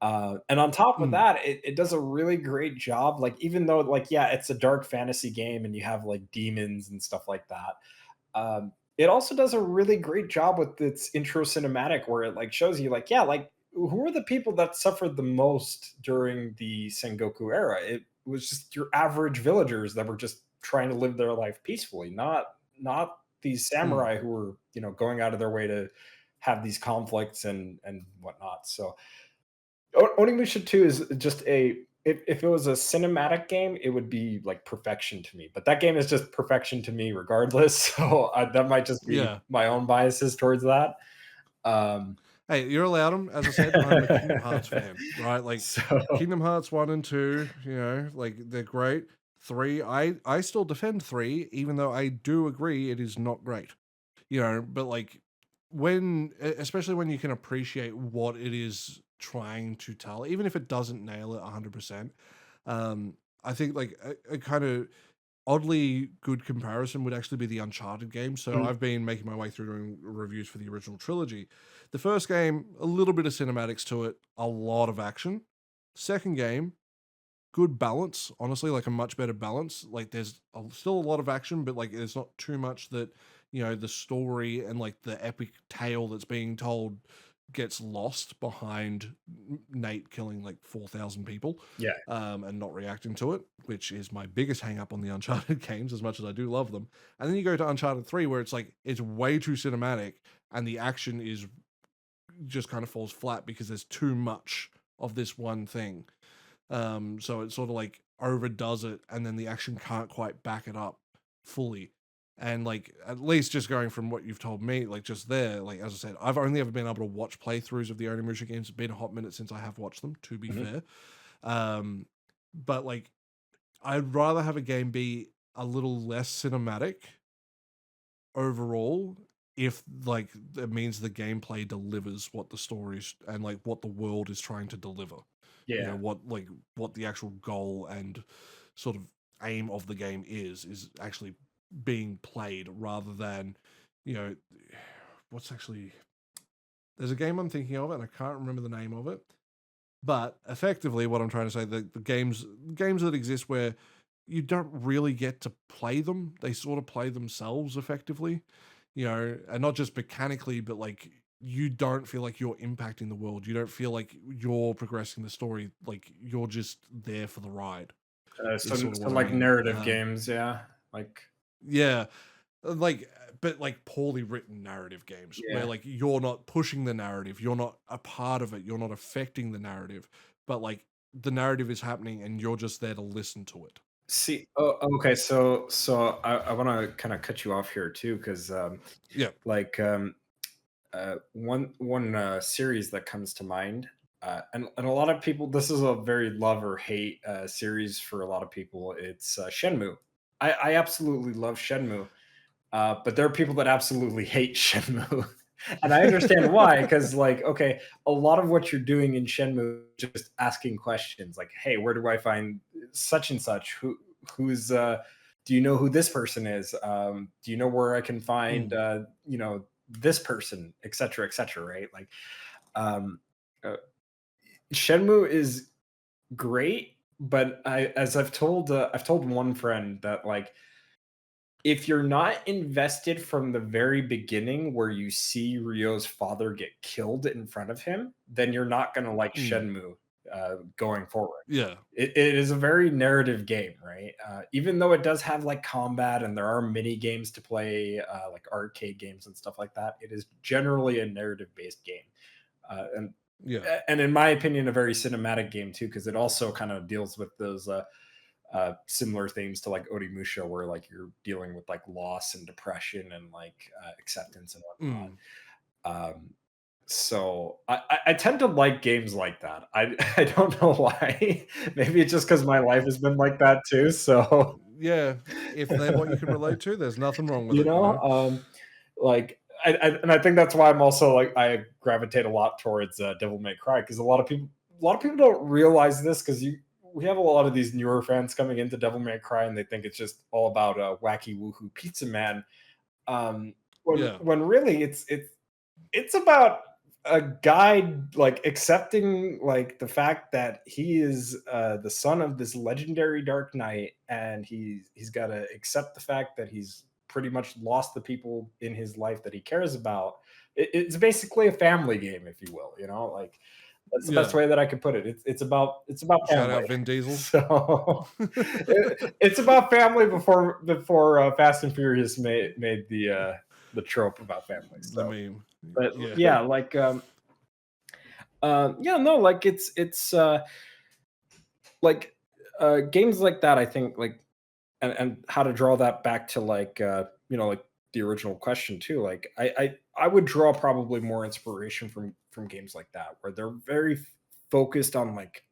And on top of Mm. that, it does a really great job. Like even though like yeah, it's a dark fantasy game and you have like demons and stuff like that. it also does a really great job with its intro cinematic where it like shows you like, yeah, like who are the people that suffered the most during the Sengoku era? It was just your average villagers that were just trying to live their life peacefully, not these Mm, samurai who were, going out of their way to have these conflicts and whatnot. So Onimusha 2 is just a if it was a cinematic game, it would be like perfection to me. But that game is just perfection to me regardless. So that might just be yeah. my own biases towards that. Um, Hey, you're allowed them. As I said, I'm a Kingdom Hearts fan, right? Like so Kingdom Hearts 1 and 2, like they're great. 3, I still defend 3 even though I do agree it is not great. But like especially when you can appreciate what it is trying to tell, even if it doesn't nail it 100%. I think like a kind of oddly good comparison would actually be the Uncharted game. So mm, I've been making my way through doing reviews for the original trilogy. The first game, a little bit of cinematics to it, a lot of action. Second game, good balance, honestly, like a much better balance. Like there's still a lot of action, but like there's not too much that, the story and like the epic tale that's being told gets lost behind Nate killing like 4,000 people yeah, and not reacting to it, which is my biggest hang up on the Uncharted games, as much as I do love them. And then you go to Uncharted 3, where it's like, it's way too cinematic and the action is just kind of falls flat because there's too much of this one thing. So it sort of like overdoes it, and then the action can't quite back it up fully. And like at least just going from what you've told me, like just there, like as I said, I've only ever been able to watch playthroughs of the Onimusha games. It's been a hot minute since I have watched them, to be mhm, fair. Um, but like I'd rather have a game be a little less cinematic overall if like it means the gameplay delivers what the stories and like what the world is trying to deliver, yeah. what the actual goal and sort of aim of the game is actually being played rather than you know what's actually there's a game I'm thinking of and I can't remember the name of it, but effectively what I'm trying to say, the games that exist where you don't really get to play them, they sort of play themselves effectively, and not just mechanically, but like you don't feel like you're impacting the world. You don't feel like you're progressing the story. Like you're just there for the ride. Is So sort of so what I like mean. narrative games, yeah, like Yeah, like but like poorly written narrative games where yeah. like you're not pushing the narrative, you're not a part of it, you're not affecting the narrative, but like the narrative is happening and you're just there to listen to it. See, oh, okay, so I want to kind of cut you off here too, because Yeah. like one series that comes to mind, and a lot of people, this is a very love or hate series for a lot of people. It's Shenmue. I absolutely love Shenmue, but there are people that absolutely hate Shenmue. And I understand why, because like, okay, a lot of what you're doing in Shenmue is just asking questions like, hey, where do I find such and such? Who's do you know who this person is? Do you know where I can find Mm, this person, et cetera, right? Like um uh, Shenmue is great, but I've told one friend that like if you're not invested from the very beginning where you see Ryo's father get killed in front of him, then you're not going to like mm, Shenmue going forward. yeah. It is a very narrative game, right? Even though it does have like combat and there are mini games to play, like arcade games and stuff like that, it is generally a narrative based game. And Yeah. and in my opinion, a very cinematic game too, because it also kind of deals with those similar themes to like Onimusha, where like you're dealing with like loss and depression and like acceptance and Mm, whatnot. So I tend to like games like that. I don't know why. Maybe it's just because my life has been like that too. So yeah. If they're what you can relate to, there's nothing wrong with you it, know, like and I think that's why I'm also like I gravitate a lot towards Devil May Cry because a lot of people don't realize this because you we have a lot of these newer fans coming into Devil May Cry and they think it's just all about wacky woohoo pizza man. Yeah. When really it's about a guy like accepting like the fact that he is the son of this legendary dark knight and he's got to accept the fact that he's pretty much lost the people in his life that he cares about. It's basically a family game, if you will. Like that's the best Yeah. way that I could put it. It's about Shout family. out Vin Diesel. So it's about family before Fast and Furious made the trope about family. The So, meme. but Yeah. yeah, like yeah, no, like it's like games like that. I think like and how to draw that back to like like the original question too. Like I would draw probably more inspiration from games like that where they're very focused on like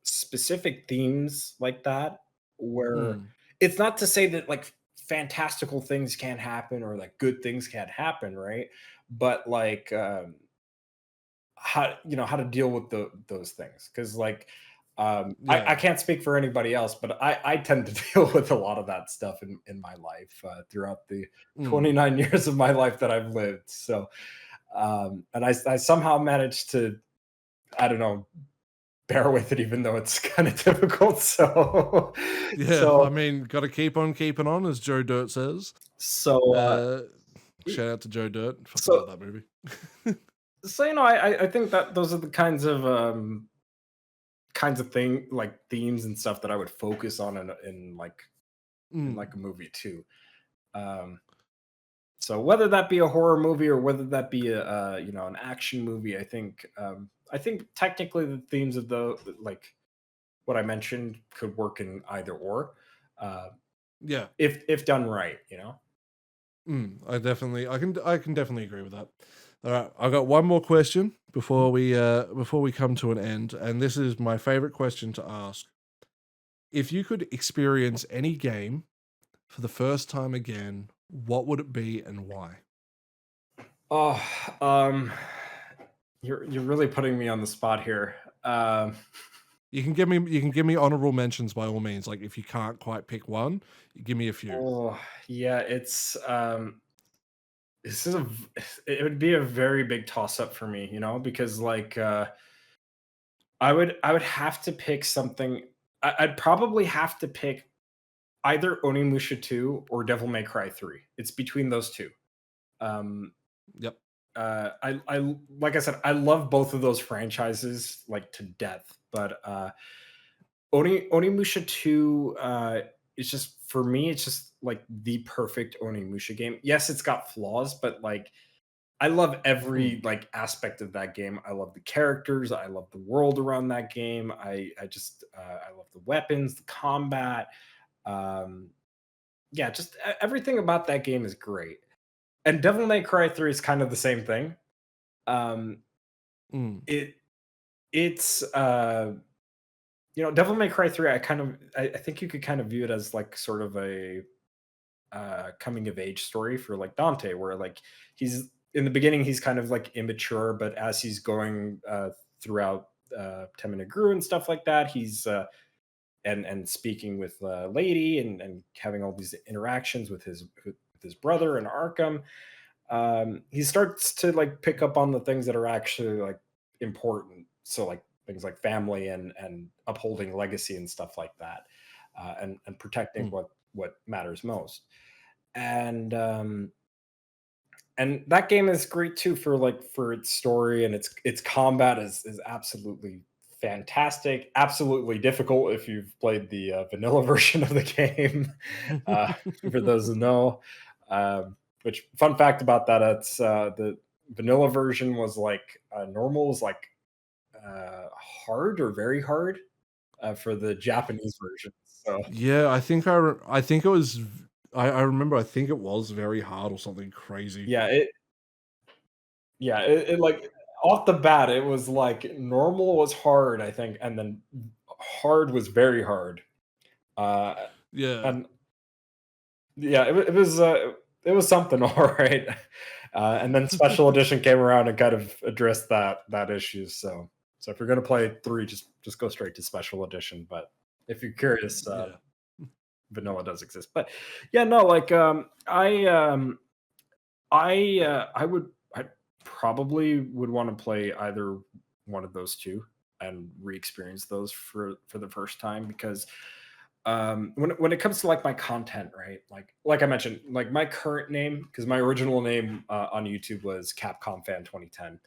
specific themes like that, where Mm. it's not to say that like fantastical things can't happen or like good things can't happen, right? But like how to deal with those things, because like I Yeah. can't speak for anybody else, but I tend to deal with a lot of that stuff in my life throughout the Mm. 29 years of my life that I've lived. So and I somehow managed to, I don't know, bear with it even though it's kind of difficult. So Yeah. I so mean, gotta keep on keeping on, as Joe Dirt says. so Uh, Shout out to Joe Dirt. Fucking so love that movie. so I think that those are the kinds of thing like themes and stuff that I would focus on in Mm. like a movie too. Um, so whether that be a horror movie or whether that be a an action movie, I think technically the themes of the like what I mentioned could work in either or, uh, Yeah. if done right. I can definitely agree with that. All right, I've got one more question before we come to an end, and this is my favorite question to ask. If you could experience any game for the first time again, what would it be and why? Oh, um, you're really putting me on the spot here. You can give me honorable mentions by all means. Like if you can't quite pick one, you give me a few. Oh yeah, this is it would be a very big toss up for me, because like I would have to pick something. I'd probably have to pick either Onimusha 2 or Devil May Cry 3. It's between those two. Um, Yep. I like I said, I love both of those franchises like to death, but Onimusha 2 is just, for me, it's just like the perfect Onimusha game. Yes, it's got flaws, but like I love every Mm, like aspect of that game. I love the characters. I love the world around that game. I just I love the weapons, the combat. Um, yeah, just everything about that game is great. And Devil May Cry 3 is kind of the same thing. Um, mm, it it's Devil May Cry 3. I think you could kind of view it as like sort of a coming of age story for like Dante, where like he's in the beginning he's kind of like immature, but as he's going throughout Temenegru and stuff like that, he's and speaking with Lady and having all these interactions with his brother in Arkham. He starts to like pick up on the things that are actually like important. So like things like family and upholding legacy and stuff like that, and protecting mm. what matters most. And and that game is great too for its story, and its combat is absolutely fantastic, absolutely difficult if you've played the vanilla version of the game. uh, for those who know, which fun fact about that, it's the vanilla version was like normal was like hard or very hard for the Japanese version. So Yeah, I think it was. I remember. I think it was very hard or something crazy. yeah, it like off the bat, it was like normal was hard, I think, and then hard was very hard. Uh, Yeah. and yeah, it was something, all right. And then special edition came around and kind of addressed that issue. So if you're gonna play three, just go straight to special edition. But if you're curious, Yeah. vanilla does exist. But yeah, no, like I probably would want to play either one of those two and re-experience those for the first time, because when it comes to like my content, right? Like I mentioned, like my current name, because my original name on YouTube was Capcom Fan 2010.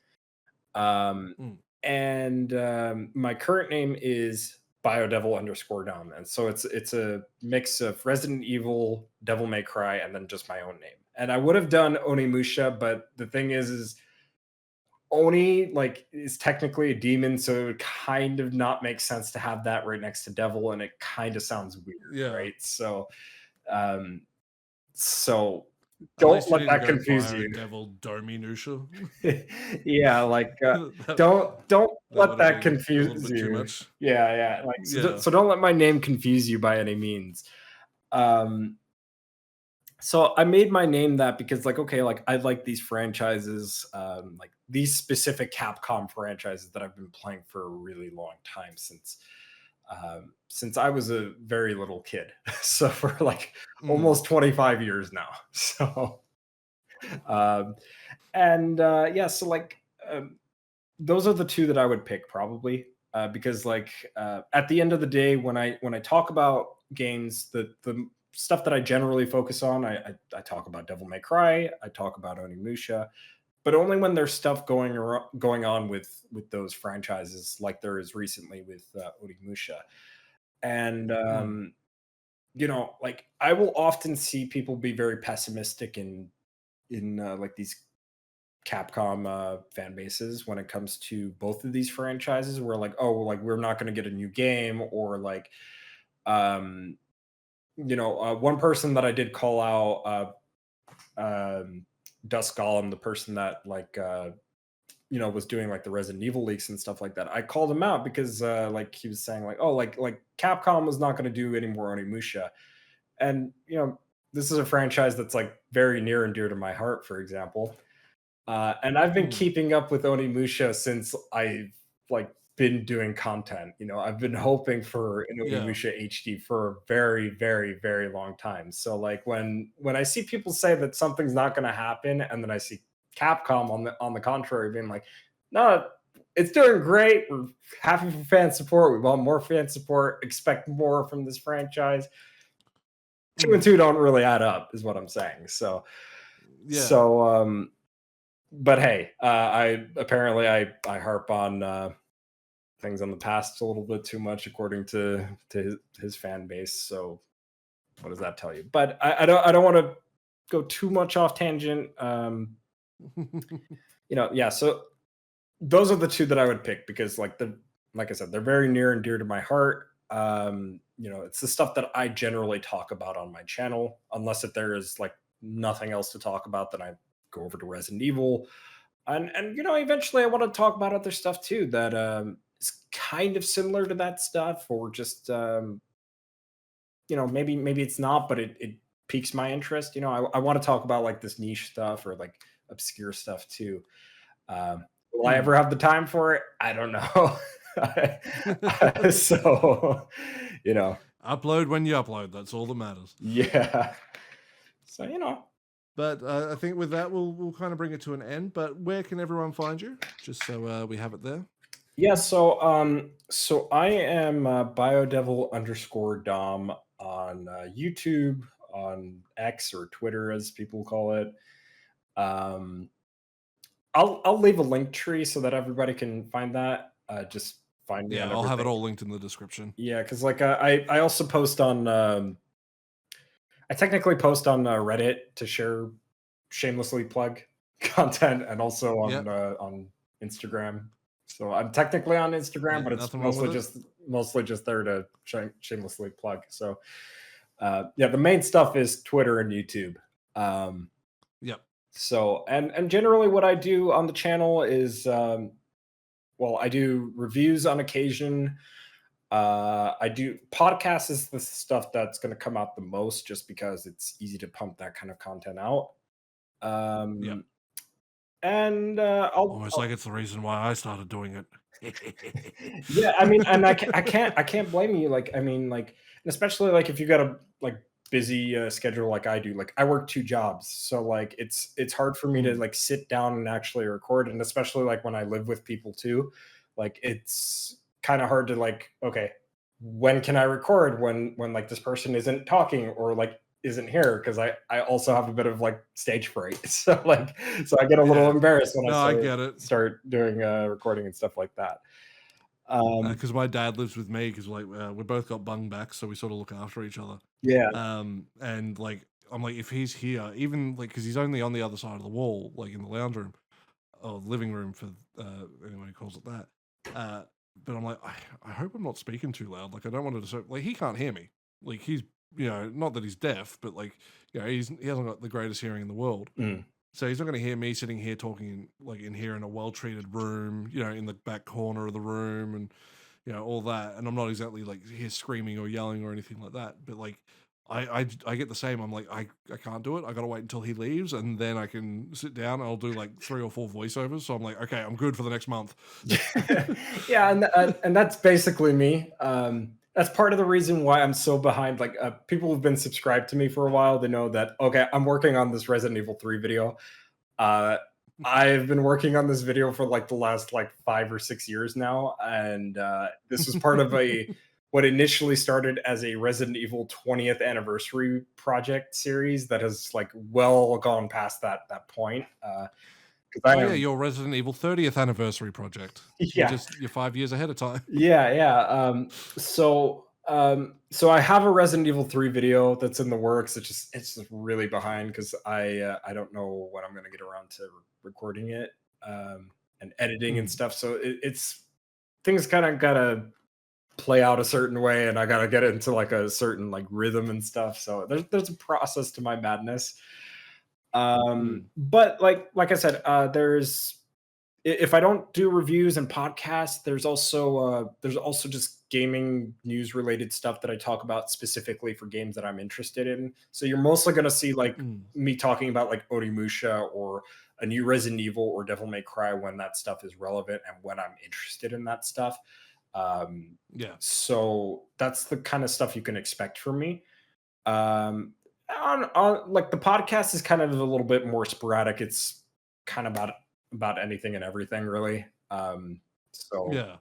Um, Mm. and My current name is BioDevil underscore Dom, and so it's a mix of Resident Evil, Devil May Cry, and then just my own name. And I would have done Onimusha, but the thing is Oni like is technically a demon, so it would kind of not make sense to have that right next to Devil, and it kind of sounds weird, Yeah. right? Um, so At don't least you let didn't that go confuse Bio you. Devil Dominusha. Yeah, like, that don't that let would have that been a little confuse bit too you. much. Yeah, yeah, like, Yeah. so don't let my name confuse you by any means. Um, so I made my name that because, like, okay, like, I like these franchises, like, these specific Capcom franchises that I've been playing for a really long time since I was a very little kid. So for, like, Mm. almost 25 years now. So, um, yeah, so, like, um those are the 2 that I would pick probably, because, like, at the end of the day, when I talk about games, the stuff that I generally focus on, I talk about Devil May Cry, I talk about Onimusha, but only when there's stuff going on with those franchises, like there is recently with Onimusha. And Mm. like I will often see people be very pessimistic like these Capcom fan bases when it comes to both of these franchises. We're like, oh, well, like we're not going to get a new game, or like, um, one person that I did call out, Dusk Golem, the person that like, was doing like the Resident Evil leaks and stuff like that. I called him out because like he was saying like, oh, like Capcom was not going to do any more Onimusha, and this is a franchise that's like very near and dear to my heart, for example. And I've been Mm. keeping up with Onimusha since I've like been doing content. I've been hoping for an Yeah. Onimusha HD for a very, very, very long time. So like when I see people say that something's not going to happen, and then I see Capcom on the contrary being like, no, it's doing great. We're happy for fan support. We want more fan support. Expect more from this franchise. Two and Mm. two don't really add up, is what I'm saying. So Yeah. so but hey, I harp on things on the past a little bit too much, according to his fan base. So what does that tell you? But I don't want to go too much off tangent. Yeah. So those are the 2 that I would pick because like I said, they're very near and dear to my heart. It's the stuff that I generally talk about on my channel, unless if there is like nothing else to talk about, then I go over to Resident Evil. And eventually I want to talk about other stuff too that is kind of similar to that stuff, or just maybe it's not, but it piques my interest. I want to talk about like this niche stuff or like obscure stuff too. Will I Mm. ever have the time for it? I don't know. So, Upload when you upload. That's all that matters. yeah. So, But I think with that, we'll kind of bring it to an end. But where can everyone find you? Just so we have it there. yeah. So I am biodevil underscore Dom on YouTube, on X or Twitter, as people call it. Um, I'll leave a link tree so that everybody can find that. Just find me Yeah, on I'll have it everything. all linked in the description. Yeah, because like I also post on I technically post on Reddit to share shamelessly plug content, and also Yeah, on Instagram. So I'm technically on Instagram, yeah, but it's nothing wrong with it. mostly just there to shamelessly plug. So yeah, the main stuff is Twitter and YouTube. Um, Yep. so and generally what I do on the channel is well, I do reviews on occasion. I do podcasts is the stuff that's going to come out the most, just because it's easy to pump that kind of content out. Yep. Um, and Almost like it's the reason why I started doing it. yeah, I mean, and I can't blame you. Like, I mean, like, and especially like if you got a like busy schedule like I do. Like, I work 2 jobs, so like it's hard for me to Mm. like sit down and actually record, and especially like when I live with people too. Like, it's kind of hard to like, okay, when can I record when like this person isn't talking or like isn't here, because I also have a bit of like stage fright. So like so I get a little Yeah. embarrassed when I No, I get it. start doing recording and stuff like that. Um, Because my dad lives with me because like we both got bung backs, so we sort of look after each other. yeah. And like I'm like if he's here, even like because he's only on the other side of the wall, like in the lounge room or living room for anyone who calls it that. Uh, but I'm like I hope I'm not speaking too loud. Like I don't want to disturb. Like he can't hear me. Like he's not that he's deaf, but like he hasn't got the greatest hearing in the world. Mm. So he's not going to hear me sitting here talking like in here in a well treated room, in the back corner of the room, and all that. And I'm not exactly like here screaming or yelling or anything like that. But like I get the same. I'm like I can't do it. I got to wait until he leaves, and then I can sit down. And I'll do like 3 or 4 voiceovers. So I'm like, okay, I'm good for the next month. Yeah, and that's basically me. That's part of the reason why I'm so behind. Like people who've been subscribed to me for a while, they know that okay, I'm working on this Resident Evil 3 video. Uh, I've been working on this video for like the last like 5 or 6 years now, and this was part of a what initially started as a Resident Evil 20th anniversary project series that has like well gone past that point. Because Oh I yeah, am, your Resident Evil 30th anniversary project. yeah, You're 5 years ahead of time. yeah, yeah. So I have a Resident Evil 3 video that's in the works. It's just really behind because I don't know when I'm gonna get around to recording it and editing and Mm. stuff. So it's things kind of gotta play out a certain way, and I gotta get into like a certain like rhythm and stuff. So there's a process to my madness. Mm. But like I said, if I don't do reviews and podcasts, there's also just gaming news related stuff that I talk about specifically for games that I'm interested in. So you're mostly going to see like Mm. me talking about like Onimusha or a new Resident Evil or Devil May Cry when that stuff is relevant and when I'm interested in that stuff. Um, Yeah. so that's the kind of stuff you can expect from me. On like the podcast is kind of a little bit more sporadic. It's kind of about anything and everything really. So Yeah.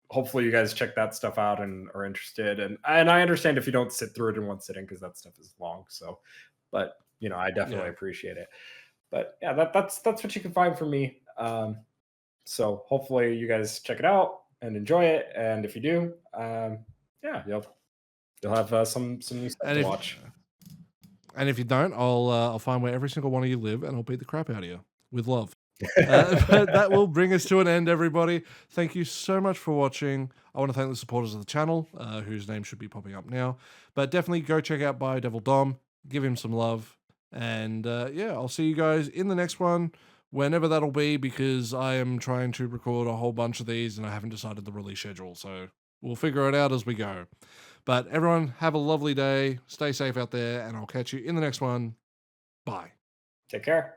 hopefully you guys check that stuff out and are interested. And I understand if you don't sit through it in one sitting because that stuff is long. So, but I definitely Yeah. appreciate it. But yeah, that's what you can find from me. So hopefully you guys check it out and enjoy it. And if you do, yeah, you'll have some new stuff And to if watch. And if you don't, I'll find where every single one of you live, and I'll beat the crap out of you with love. But that will bring us to an end, everybody. Thank you so much for watching. I want to thank the supporters of the channel, whose name should be popping up now. But definitely go check out Bio Devil Dom, give him some love, and yeah, I'll see you guys in the next one, whenever that'll be, because I am trying to record a whole bunch of these, and I haven't decided the release schedule, so we'll figure it out as we go. But everyone, have a lovely day. Stay safe out there, and I'll catch you in the next one. Bye. Take care.